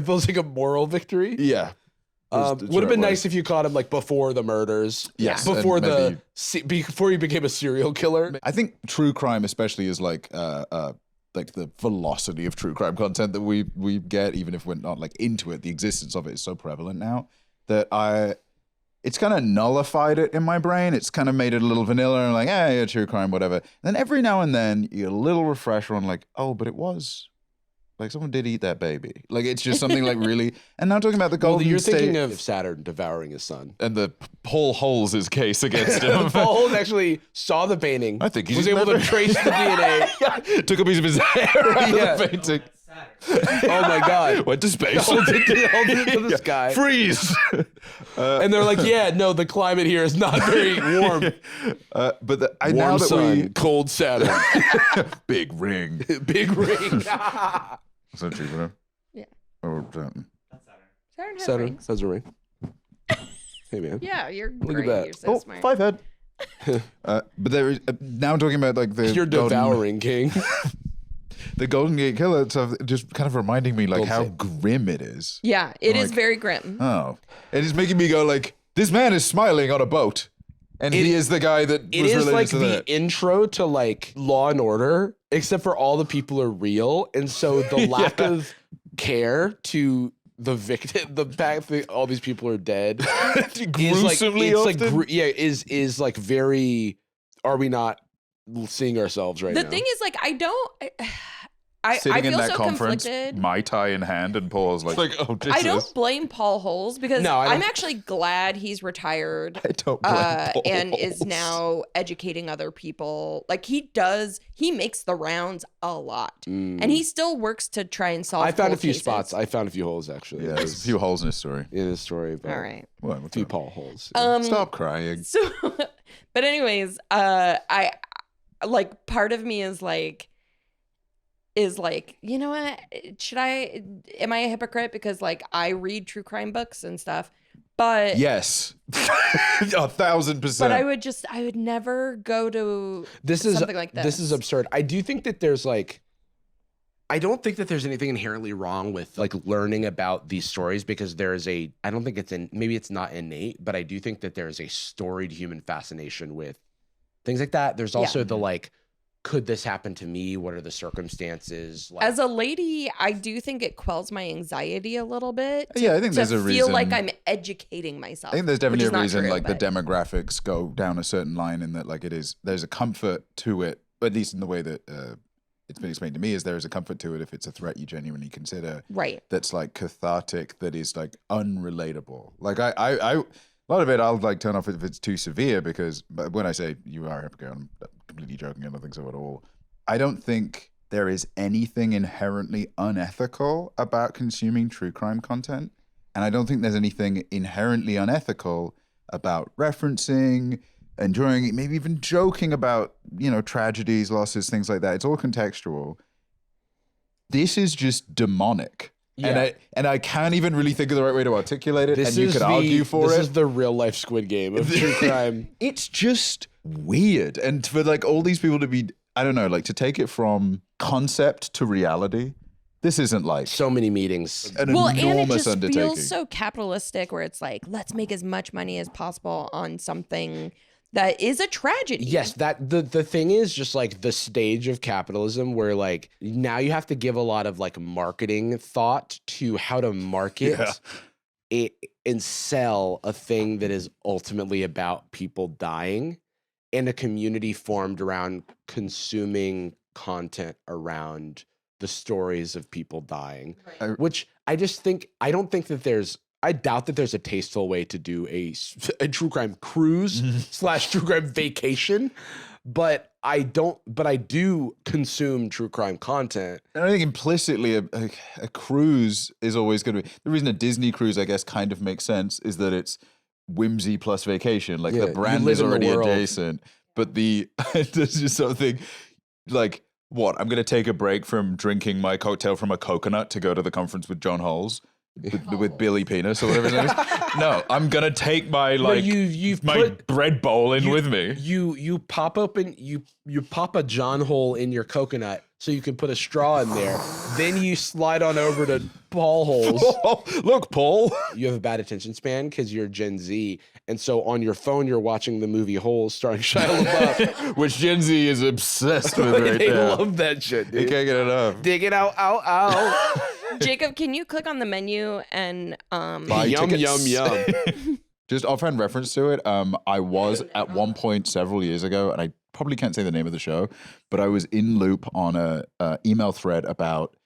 feels like a moral victory. Yeah. Would have been nice if you caught him like before the murders. Yes, Before and before he became a serial killer. I think true crime, especially, is like the velocity of true crime content that we get, even if we're not like into it. The existence of it is so prevalent now that it's kind of nullified it in my brain. It's kind of made it a little vanilla and like, yeah, true crime, whatever. And then every now and then you get a little refresher on like, oh, but it was like someone did eat that baby. Like it's just something like really. And now talking about the Golden You're State thinking of Saturn devouring his son. and the Paul Holes' case against him. Paul Holt actually saw the painting. I think he was just able to never- trace the DNA. Took a piece of his hair out Yeah. of the painting. Oh my god! Went to space. Held it to this guy. Freeze. And they're like, yeah, no, the climate here is not very warm. But now Warm that sun, cold Saturn, big ring. big ring. Is that Jupiter? Yeah. Or Saturn? Saturn has Saturn rings. has a ring. Hey man, Yeah, you're at great. that. You're so smart. 5 head. But there is now talking about like the you're devouring king. the Golden Gate Killer stuff, just kind of reminding me like Golden how State. grim it is. Yeah, it is Like- very grim. Oh, it is making me go like, this man is smiling on a boat, and he is the guy that It was is related like to the that. intro to like Law and Order, except for all the people are real, and so the lack of care to the victim, the fact that all these people are dead, is like Gruesomely it's like often. is like very. Are we not seeing ourselves right The now? thing is, like, I Sitting feel in that so conference, conflicted. Mai Tai in hand, and Paul's like, oh, Jesus. I don't blame Paul Holes because No, I don't. I'm actually glad he's retired I don't blame Paul and is Holes. now educating other people. Like he makes the rounds a lot, and he still works to try and solve. I found a cold few cases. spots. I found a few holes actually. Yeah, there's a few holes in his story. in his story. But All right. What? a few Paul holes. Stop crying. So, but anyways, I like part of me is like, you know what? Am I a hypocrite because like I read true crime books and stuff, but Yes, 1,000%. but I would never go to This is something like this. This is absurd. I do think that there's like, I don't think that there's anything inherently wrong with like learning about these stories because there is a. I don't think it's maybe it's not innate, but I do think that there is a storied human fascination with things like that. There's also the like, could this happen to me? What are the circumstances? Like, As a lady, I do think it quells my anxiety a little bit. Yeah, I think to there's a feel reason. like I'm educating myself. I think there's which definitely is a not reason true, like the but- demographics go down a certain line in that like there's a comfort to it, at least in the way that it's been explained to me is there is a comfort to it if it's a threat you genuinely consider. Right. That's like cathartic, that is like unrelatable. Like I a lot of it I'll like turn off if it's too severe, because but when I say you are a hypocrite, I'm completely joking. I don't think so at all. I don't think there is anything inherently unethical about consuming true crime content. And I don't think there's anything inherently unethical about referencing, enjoying it, maybe even joking about, tragedies, losses, things like that. It's all contextual. This is just demonic. Yeah. And I can't even really think of the right way to articulate it. And you could argue for it. This is the real life Squid Game of true crime. It's just weird. And for like all these people to be, I don't know, like to take it from concept to reality. This isn't like so many meetings. An enormous and it just undertaking. feels so capitalistic, where it's like, let's make as much money as possible on something that is a tragedy. Yes, that the thing is just like the stage of capitalism where like now you have to give a lot of like marketing thought to how to market it and sell a thing that is ultimately about people dying, and a community formed around consuming content around the stories of people dying, which I don't think that I doubt that there's a tasteful way to do a true crime cruise / true crime vacation, but I do consume true crime content. And I think implicitly a cruise is always going to be, the reason a Disney cruise, I guess, kind of makes sense is that it's whimsy plus vacation. Like the brand is already adjacent, but there's just something like, what, I'm going to take a break from drinking my cocktail from a coconut to go to the conference with John Holes, with Billy Penis or whatever his name is. No, I'm going to take my bread bowl in with me. You pop open, you pop a John hole in your coconut so you can put a straw in there. Then you slide on over to Paul Holes. Look, Paul. You have a bad attention span because you're Gen Z. And so on your phone, you're watching the movie Holes starring Shia LaBeouf. Which Gen Z is obsessed with right they now. Love that shit, dude. They can't get enough. Dig it out, ow, ow. Jacob, can you click on the menu and Buy yum, tickets. yum. Just offhand reference to it. I was at one point several years ago, and I probably can't say the name of the show, but I was in loop on a email thread about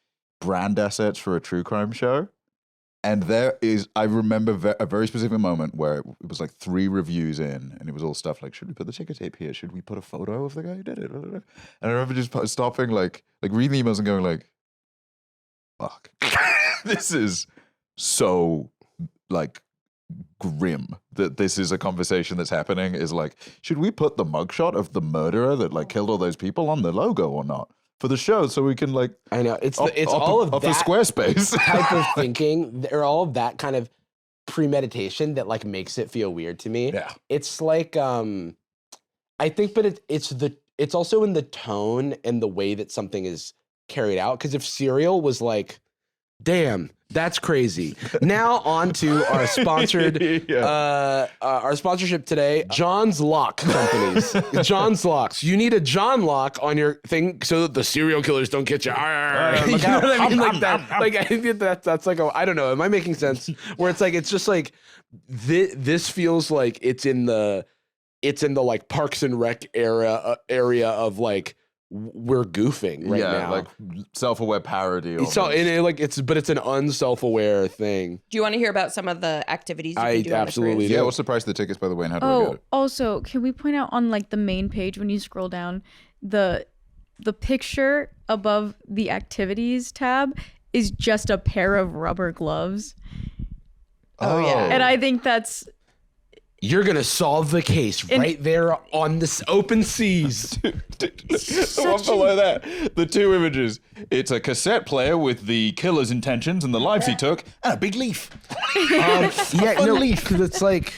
brand assets for a true crime show. And I remember a very specific moment where it was like 3 reviews in, and it was all stuff like, should we put the ticker tape here? Should we put a photo of the guy who did it? And I remember just stopping, like reading the emails and going like, fuck, this is so like grim that this is a conversation that's happening. Is like, should we put the mugshot of the murderer that like killed all those people on the logo or not for the show, so we can like, I know it's all of that Squarespace type of thinking, or all of that kind of premeditation that like makes it feel weird to me. Yeah, it's like I think, but it's also in the tone and the way that something is carried out. Because if Serial was like, damn, that's crazy. Now on to our sponsored, our sponsorship today, John's Lock Companies. John's Locks. You need a John lock on your thing so that the serial killers don't get you. You know what I mean? Like that. Like I think that's like I don't know. Am I making sense? Where it's like it's just like this feels like it's in the like Parks and Rec area of like, we're goofing right now, like self-aware parody. But it's an unself-aware thing. Do you want to hear about some of the activities you can do absolutely on the cruise? Yeah, what's the price of the tickets, by the way, and how do I get it? Also, can we point out on like the main page when you scroll down, the picture above the activities tab is just a pair of rubber gloves. Oh yeah. And I think that's... You're going to solve the case right there on this open seas. The one below that, the 2 images. It's a cassette player with the killer's intentions and the lives he took, and a big leaf. Leaf. Because it's like,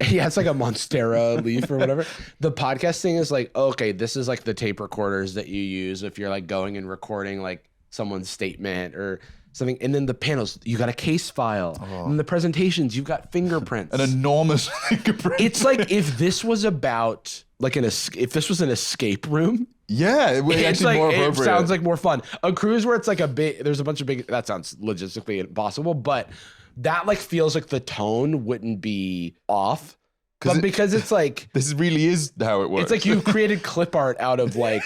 it's like a Monstera leaf or whatever. The podcast thing is like, okay, this is like the tape recorders that you use if you're like going and recording like someone's statement or something. And then the panels, you got a case file. And the presentations, you've got fingerprints. An enormous fingerprint. It's like if this was about like if this was an escape room. Yeah, it's like, more appropriate. It sounds like more fun. A cruise where it's like there's a bunch of big, that sounds logistically impossible, but that like feels like the tone wouldn't be off. But because it's like this really is how it works. it's like you created clip art out of like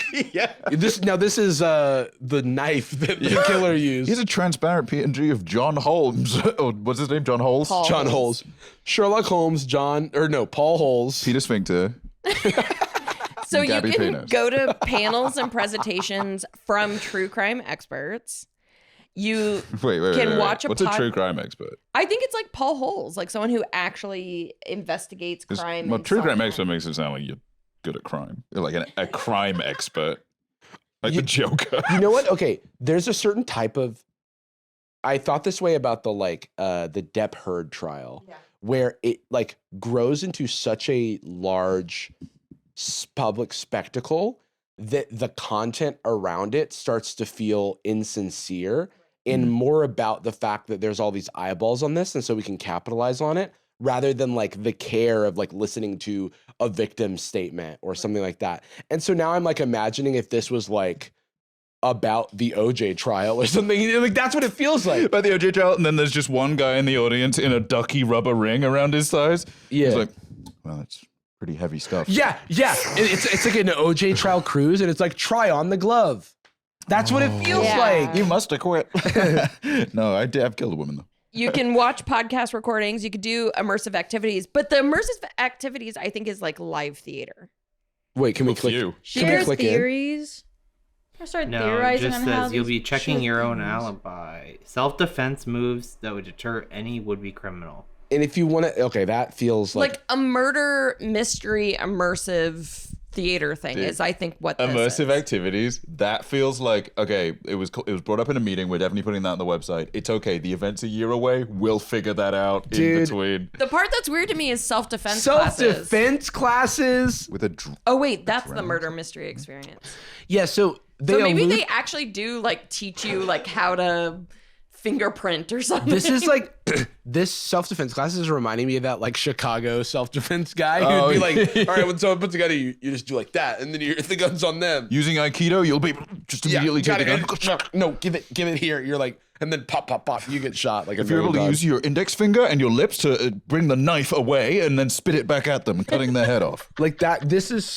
this. Now this is the knife that the killer used. Here's a transparent PNG of John Holmes. Oh, what's his name? John Holes? Paul. John Holes, Sherlock Holmes, Paul Holes. Peter Sphincter. So you Gabby can Penis. go to panels and presentations from true crime experts. You Wait. can watch a What's a true crime expert? I think it's like Paul Holes, like someone who actually investigates crime. Well, and true crime solves expert makes it sound like you're good at crime. You're like a crime expert. Like the Joker. You know what? Okay, there's a certain type of. I thought this way about the Depp Heard trial, where it like grows into such a large public spectacle that the content around it starts to feel insincere and more about the fact that there's all these eyeballs on this, and so we can capitalize on it, rather than like the care of like listening to a victim statement or something like that. And so now I'm like imagining if this was like about the OJ trial or something, like that's what it feels like. By the OJ trial, and then there's just one guy in the audience in a ducky rubber ring around his thighs. Yeah. He's like, well, it's pretty heavy stuff. Yeah. It's like an OJ trial cruise, and it's like try on the glove. That's what it feels like. You must have quit. No, I've killed a woman though. You can watch podcast recordings. You could do immersive activities, but the immersive activities I think is like live theater. Wait, can we Good for click? you. Can we Share click in? theories. I started No, it theorizing just on how says you'll these be checking shit your own things- alibi. Self-defense moves that would deter any would-be criminal. And if you want to, okay, that feels like Like a murder mystery immersive theater thing is, I think, what this Immersive is. activities. That feels like okay. It was brought up in a meeting. We're definitely putting that on the website. It's okay. The event's a year away. We'll figure that out in Dude. between. The part that's weird to me is self-defense classes. self-defense classes. With a Oh wait, that's the murder mystery experience. Yeah, so they So maybe allude- they actually do like teach you like how to fingerprint or something. This is like this self-defense class is reminding me of that like Chicago self-defense guy who'd be like, all right, when someone puts a gun at you, you just do like that, and then the gun's on them. using Aikido, you'll be able to just immediately take the gun. No, give it here. You're like, and then pop, you get shot. Like If you're able to use your index finger and your lips to bring the knife away and then spit it back at them, cutting their head off. like that,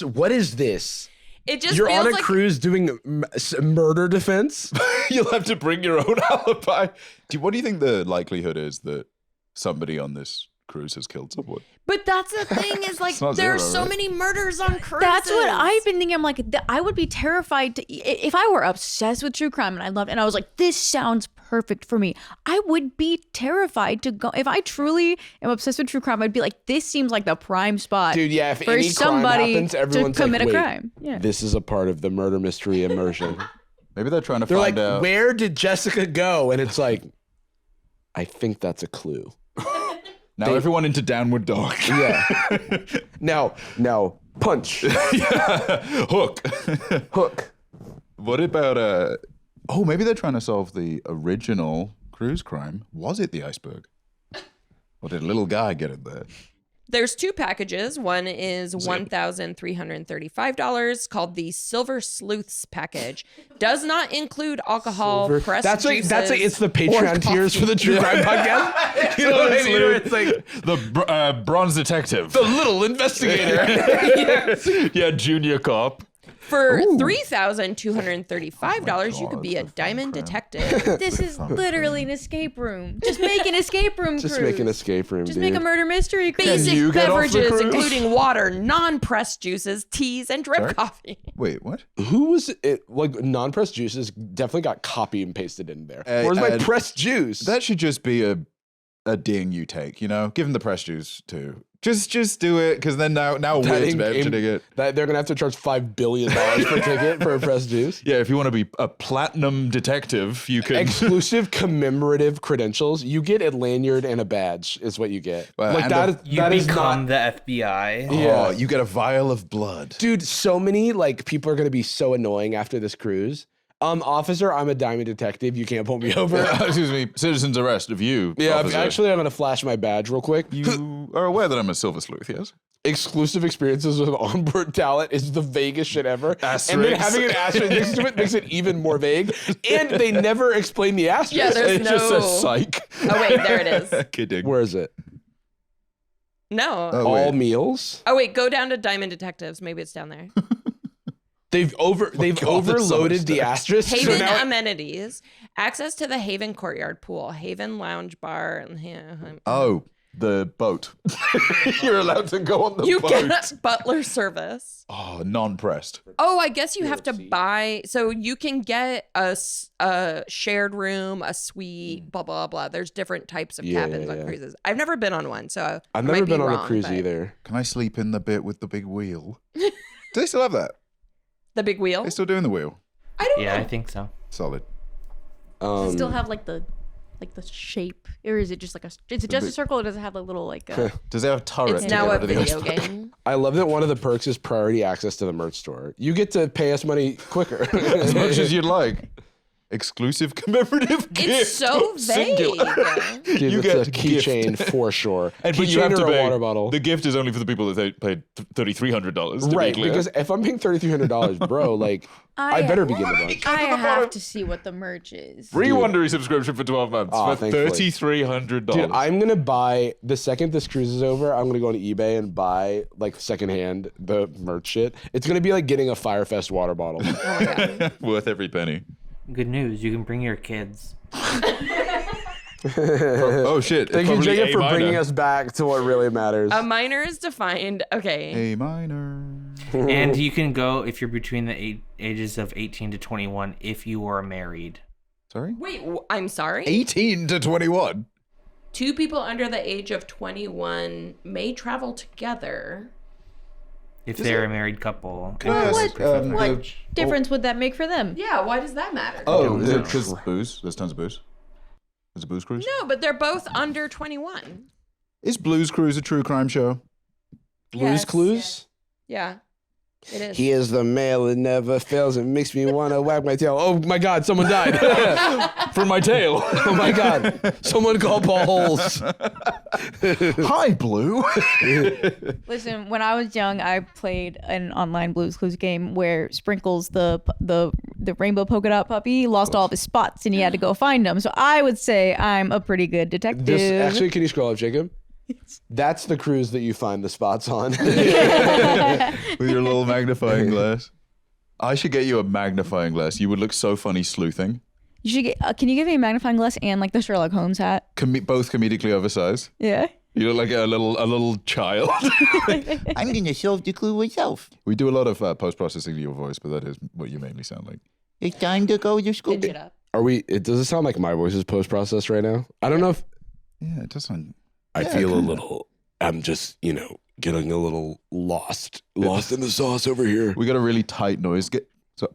what is this? It just You're feels on a like cruise doing murder defense. You'll have to bring your own alibi. What do you think the likelihood is that somebody on this cruise has killed someone? But that's the thing is like It's not there's zero, so right? many murders on cruises. That's what I've been thinking. I'm like, I would be terrified if I were obsessed with true crime and I was like, this sounds perfect for me. I would be terrified to go. If I truly am obsessed with true crime, I'd be like, this seems like the prime spot. Dude, yeah, if for any crime somebody happens, to everyone's commit like, a wait, crime. Yeah. this is a part of the murder mystery immersion. Maybe they're trying to They're find like, out. where did Jessica go? And it's like, I think that's a clue. Now everyone into downward dog. Yeah. now, punch. Hook. Hook. What about oh, maybe they're trying to solve the original cruise crime. Was it the iceberg? Or did a little guy get it there? There's two packages. One is $1,335 called the Silver Sleuths package. Does not include alcohol, pressed That's like juices, it's the or Patreon tiers for the True Crime Podcast. You know what I mean? Where it's like The bronze detective. the little investigator. Yeah, junior cop. For $3,235, you could be a diamond detective. This is literally an escape room. Just make an escape room Just cruise. make an escape room, Just dude. make a murder mystery cruise. Basic you get off the beverages, cruise? including water, non-pressed juices, teas, and drip Sorry? coffee. Wait, what? Who was it? Like non-pressed juices definitely got copy and pasted in there. Where's my pressed juice? That should just be a ding you take, you know? Give them the press juice too. Just do it, because then now we're mentioning it. That they're gonna have to charge $5 billion per ticket for a pressed juice. Yeah, if you want to be a platinum detective, you can. Exclusive commemorative credentials. You get a lanyard and a badge is what you get. Well, Like and that the- You is become not. the FBI. Yeah. Oh, you get a vial of blood. Dude, so many like people are gonna be so annoying after this cruise. Officer, I'm a diamond detective. You can't pull me over. Excuse me, citizen's arrest of you. Yeah, officer. actually, I'm gonna flash my badge real quick. You are aware that I'm a silver sleuth, yes? Exclusive experiences with onboard talent is the vaguest shit ever. And then Asterisks. having an asterisk next to it makes it even more vague. And they never explain the asterisk. Yeah, there's It just no- says psych. Oh wait, there it is. Kidding. Where is it? No. Oh, All wait. meals. Oh wait, go down to Diamond Detectives. Maybe it's down there. They've God, there's so overloaded much the stuff. asterisk. So Haven now amenities, access to the Haven Courtyard Pool, Haven Lounge Bar, and Oh, the boat. You're allowed to go on the you boat. get butler service. Oh, non-pressed. Oh, I guess you have to let's see. buy. So you can get a shared room, a suite, blah blah blah. There's different types of Yeah, cabins on yeah. cruises. I've never been on one, so I've I never might be been on a wrong, cruise but- either. Can I sleep in the bit with the big wheel? Do they still have that? The big wheel. They still doing the wheel? I don't Yeah, know. I think so. Solid. Does it still have like the shape, or is it just like a? Is it just a circle, or does it have a little like? Does it have turrets? It's to now get a rid of the video ice? game. I love that one of the perks is priority access to the merch store. You get to pay us money quicker. As much as you'd like. Exclusive commemorative gift. It's so vague. Singular. Dude, You it's get a a keychain gift. for sure. And but you Keychain have to or a pay. water bottle. The gift is only for the people that paid $3,300. Right, because if I'm paying $3,300, bro, like I better be getting a bunch. I have to see what the merch is. free Wondery subscription for 12 months Aw, for thankfully. $3,300. Dude, I'm gonna buy the second this cruise is over. I'm gonna go on eBay and buy like secondhand the merch shit. It's gonna be like getting a Firefest water bottle. Oh my god. Worth every penny. Good news, you can bring your kids. Oh shit! Thank you, Probably Jacob, A for minor. bringing us back to what really matters. A minor is defined. Okay. A minor. And you can go if you're between the ages of 18 to 21 if you are married. Sorry. Wait, I'm sorry. 18 to 21. Two people under the age of 21 may travel together. If they're a married couple. Can I ask, What difference would that make for them? Yeah, why does that matter? Oh, know. because booze. There's tons of booze. There's a booze cruise. No, but they're both under 21. Is Blues Cruise a true crime show? Blues Yes. Clues? Yeah, it is. He is the male that never fails and makes me want to wag my tail. Oh my God, someone died. From my tail. Oh my God, someone call Paul Holes. Hi, Blue. Listen, when I was young, I played an online Blues Clues game where Sprinkles, the rainbow polka dot puppy, lost all of his spots and he had to go find them. So I would say I'm a pretty good detective. Actually, can you scroll up, Jacob? That's the cruise that you find the spots on. With your little magnifying glass. I should get you a magnifying glass. You would look so funny sleuthing. You should get. Can you give me a magnifying glass and like the Sherlock Holmes hat? Both comedically oversized. Yeah. You look like a little child. I'm going to solve the clue myself. We do a lot of post-processing to your voice, but that is what you mainly sound like. It's time to go to school. Pinch it up. Are we? Does it sound like my voice is post processed right now? I don't know if Yeah, it does sound... I Yeah, feel a kinda. little. I'm just getting a little lost in the sauce over here. We got a really tight noise gate. So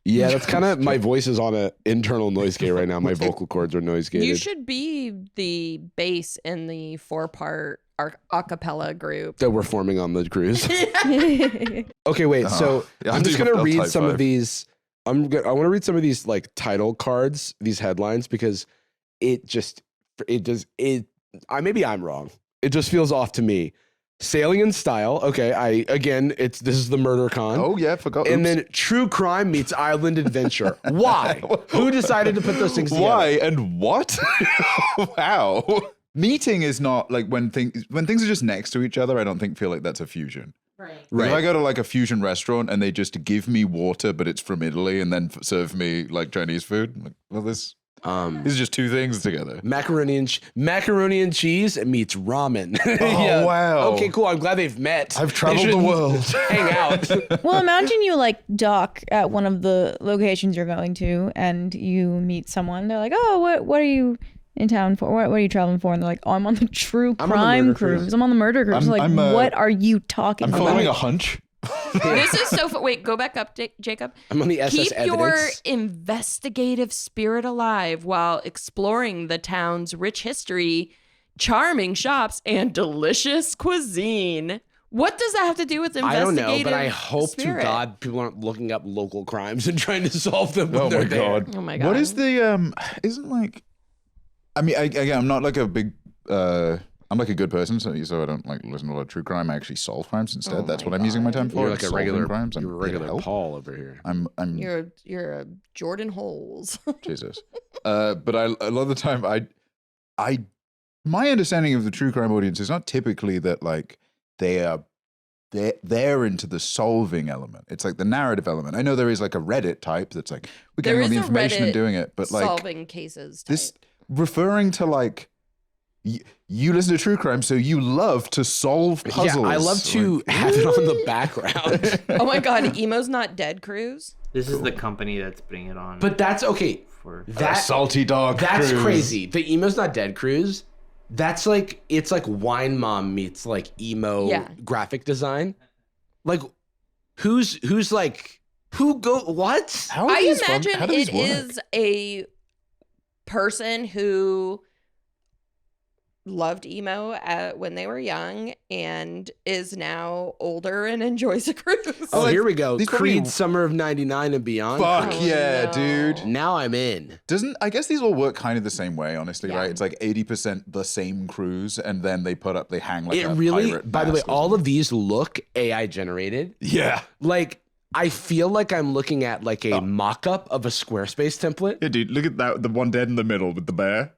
Yeah, that's kind of my voice is on an internal noise gate right now. My vocal cords are noise gated. You should be the bass in the 4-part a cappella group. that we're forming on the cruise. Okay, wait. So Yeah, I'm just I'll gonna read type some of five. these. I want to read some of these like title cards, these headlines, because maybe I'm wrong. It just feels off to me. Sailing in style. Okay, this is the murder con. Oh, yeah, forgot. And Oops. then true crime meets island adventure. Why? Who decided to put those things together? Why and what? Wow. Meeting is not like when things are just next to each other. I don't feel like that's a fusion. Right. Like, if I go to like a fusion restaurant and they just give me water, but it's from Italy, and then serve me like Chinese food, I'm like, well, this is just two things together. Macaroni and cheese meets ramen. Oh, wow. Okay, cool. I'm glad they've met. I've They traveled the should world. Hang out. Well, imagine you like dock at one of the locations you're going to, and you meet someone. They're like, "Oh, what are you in town for? What are you traveling for?" And they're like, "Oh, I'm on the true I'm on the crime murder cruise. cruise. I'm on the murder cruise." I'm, What are you talking I'm about? following a hunch. This is so wait, go back up, Jacob. I'm on the SS Keep Evidence. your investigative spirit alive while exploring the town's rich history, charming shops, and delicious cuisine. What does that have to do with I don't investigative know, but I hope spirit? to God people aren't looking up local crimes and trying to solve them when Oh they're my there. god. Oh my god. What is the isn't like I mean again I'm not like a big I'm like a good person, so I don't like listen to a lot of true crime. I actually solve crimes instead. Oh That's my what I'm using my time God. for. You're like a solving regular crimes. You're a regular Paul over here. I'm You're a Jordan Holes. Jesus. But a lot of the time I my understanding of the true crime audience is not typically that like they're into the solving element. It's like the narrative element. I know there is like a Reddit type that's like we're getting all the information and doing it, but like solving cases. This referring to like you listen to true crime, so you love to solve puzzles. Yeah, I love to have it on the background. Oh my God, Emo's Not Dead cruise. This is the company that's putting it on. But that's okay. That salty dog. That's cruise. crazy. The Emo's Not Dead cruise. That's like it's like Wine Mom meets like emo graphic design. Like who's like who go what? I imagine it is a person who loved emo when they were young and is now older and enjoys a cruise. Oh, here we go. Creed Summer of 99 and Beyond. Fuck yeah, dude. Now I'm in. I guess these all work kind of the same way, honestly, right? It's like 80% the same cruise, and then they hang like a pirate by the way, mast all of these look AI generated. Yeah. Like, I feel like I'm looking at like a mock-up of a Squarespace template. Yeah, dude, look at that, the one dead in the middle with the bear.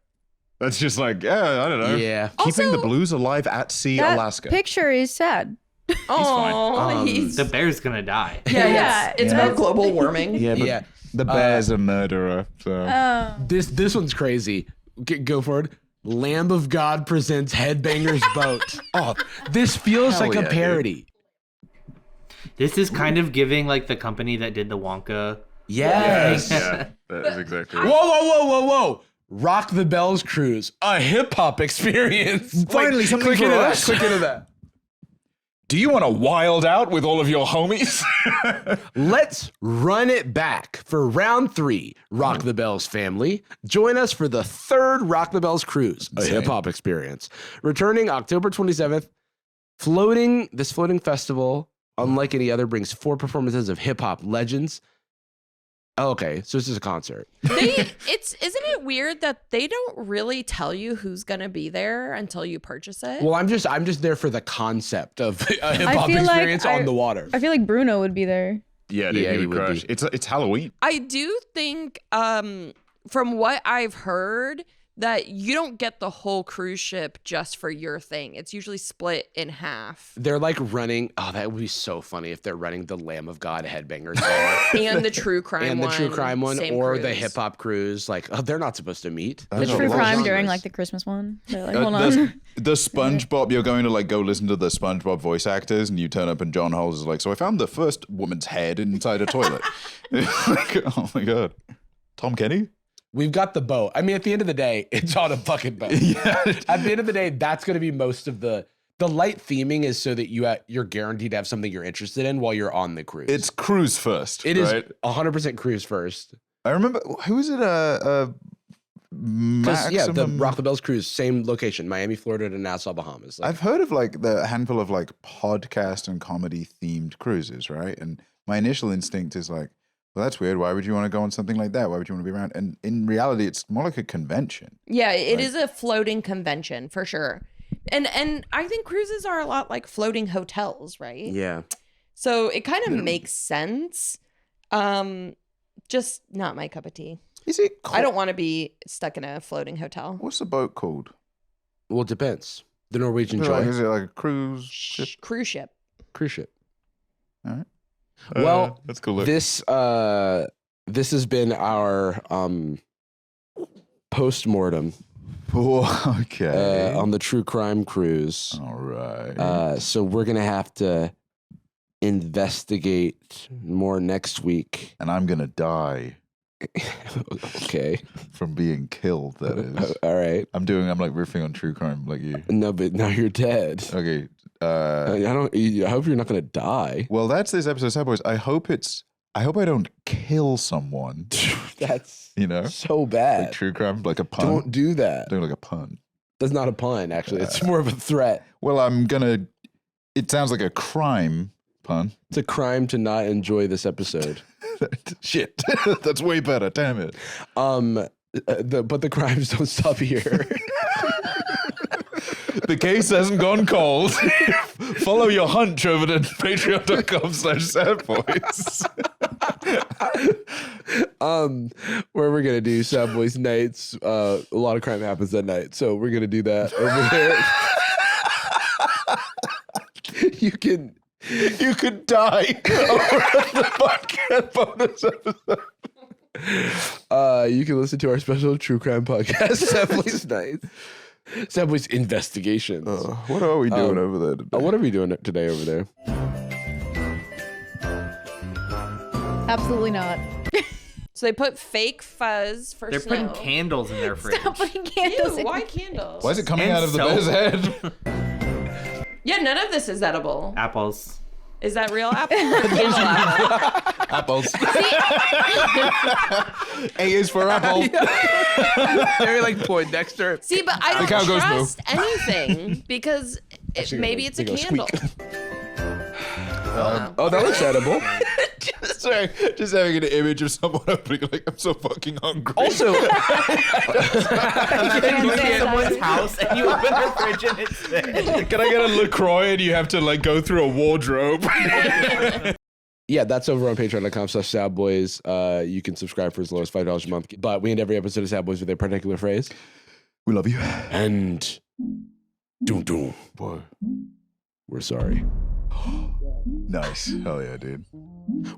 That's just like, I don't know. Yeah. Keeping the blues alive at sea, That Alaska. picture is sad. Oh, the bear's gonna die. Yeah, it's about global warming. Yeah, but the bear's a murderer. So This one's crazy. Go forward. Lamb of God presents Headbanger's Boat. Oh, this feels like a parody. This is kind of giving like the company that did the Wonka. Yes. Yeah, that is exactly Whoa, whoa, whoa, whoa, whoa. Rock the Bells Cruise, a hip-hop experience. Finally, something click for into us. that. Click into that. Do you want to wild out with all of your homies? Let's run it back for round 3. Rock the Bells family. Join us for the 3rd Rock the Bells Cruise, a hip-hop experience. Returning October 27th, this floating festival, unlike any other, brings 4 performances of hip-hop legends. Oh, okay, so this is a concert. Isn't it weird that they don't really tell you who's gonna be there until you purchase it? Well, I'm just there for the concept of a hip-hop experience on the water. I feel like Bruno would be there. Yeah, dude, he would crush. It's Halloween. I do think, from what I've heard, that you don't get the whole cruise ship just for your thing. It's usually split in half. They're like running. Oh, that would be so funny if they're running the Lamb of God Headbangers and the true crime one, or the cruise. hip hop cruise. Like, they're not supposed to meet. The true crime during like the Christmas one. They're like, hold on. The SpongeBob, you're going to like go listen to the SpongeBob voice actors, and you turn up and John Holes is like, so I found the first woman's head inside a toilet. Like, oh my God. Tom Kenny? We've got the boat. I mean, at the end of the day, it's on a fucking boat. Yeah. At the end of the day, that's going to be most of the light theming is so that you're guaranteed to have something you're interested in while you're on the cruise. It's cruise first. It right? is 100% cruise first. I remember, who is it? The Rock the Bells cruise, same location, Miami, Florida to Nassau, Bahamas. Like, I've heard of like the handful of like podcast and comedy themed cruises, right? And my initial instinct is like, well, that's weird. Why would you want to go on something like that? Why would you want to be around? And in reality, it's more like a convention. Yeah, it is a floating convention for sure. And I think cruises are a lot like floating hotels, right? yeah. So it kind of makes sense. Just not my cup of tea. Is it? I don't want to be stuck in a floating hotel. What's the boat called? Well, it depends. The Norwegian Like, Joy. is it like a cruise ship? Cruise ship. Cruise ship. All right. Well, that's cool. This has been our post-mortem Okay. on the true crime cruise. All right. So we're gonna have to investigate more next week. And I'm gonna die Okay. from being killed. That is. All right. I'm like riffing on true crime, like you. No, but now you're dead. Okay. I hope you're not gonna die. Well, that's this episode of Sad Boys. I hope I don't kill someone. That's You so bad. like true crime, like a pun. Don't do that. Doing like a pun. That's not a pun, actually. It's more of a threat. Well, it sounds like a crime pun. It's a crime to not enjoy this episode. Shit. That's way better. Damn it. But the crimes don't stop here. The case hasn't gone cold. Follow your hunch over to patreon.com/sadboys. Where we're gonna do Sad Boyz Nightz. A lot of crime happens at night, so we're gonna do that over there. You can die over the podcast bonus episode. You can listen to our special true crime podcast, Sad Boyz Nightz. Sad Boyz Investigations. What are we doing over there today? What are we doing today over there? Absolutely not. So they put fake fuzz for They're snow. putting candles in their fridge. Stop putting candles Ew, in. why candles? Why is it coming And out of the soap. bear's head? Yeah, none of this is edible. Apples. Is that real apple? Real apple. Apples. A is for apple. Very like Poindexter. See, but I Look how don't it goes, trust anything because maybe it's a they go candle. Oh, that looks edible. Sorry, just having an image of someone opening like, I'm so fucking hungry. Also, You go to someone's house and you open their fridge and it's there. Can I get a LaCroix and you have to like go through a wardrobe? yeah, that's over on patreon.com/sadboys. You can subscribe for as low as $5 a month. But we end every episode of Sad Boys with a particular phrase. We love you. And doom doom. Boy. We're sorry. Nice. Hell yeah, dude.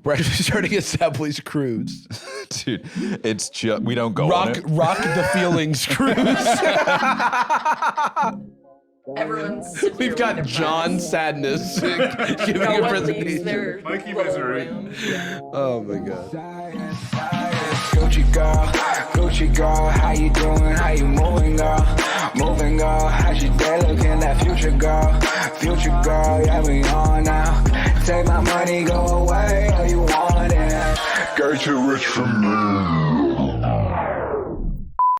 We're actually starting a Sad Boys cruise. Dude, it's just, we don't go on Rock it. the feelings cruise. Everyone's We've got John Sadness giving a presentation. Mikey Misery. Oh my god. Gucci girl, how you doing? How you moving, girl? Moving, girl. How's your day looking? That future girl, yeah, we on now. Take my money, go away, or you want it? Get you rich from me.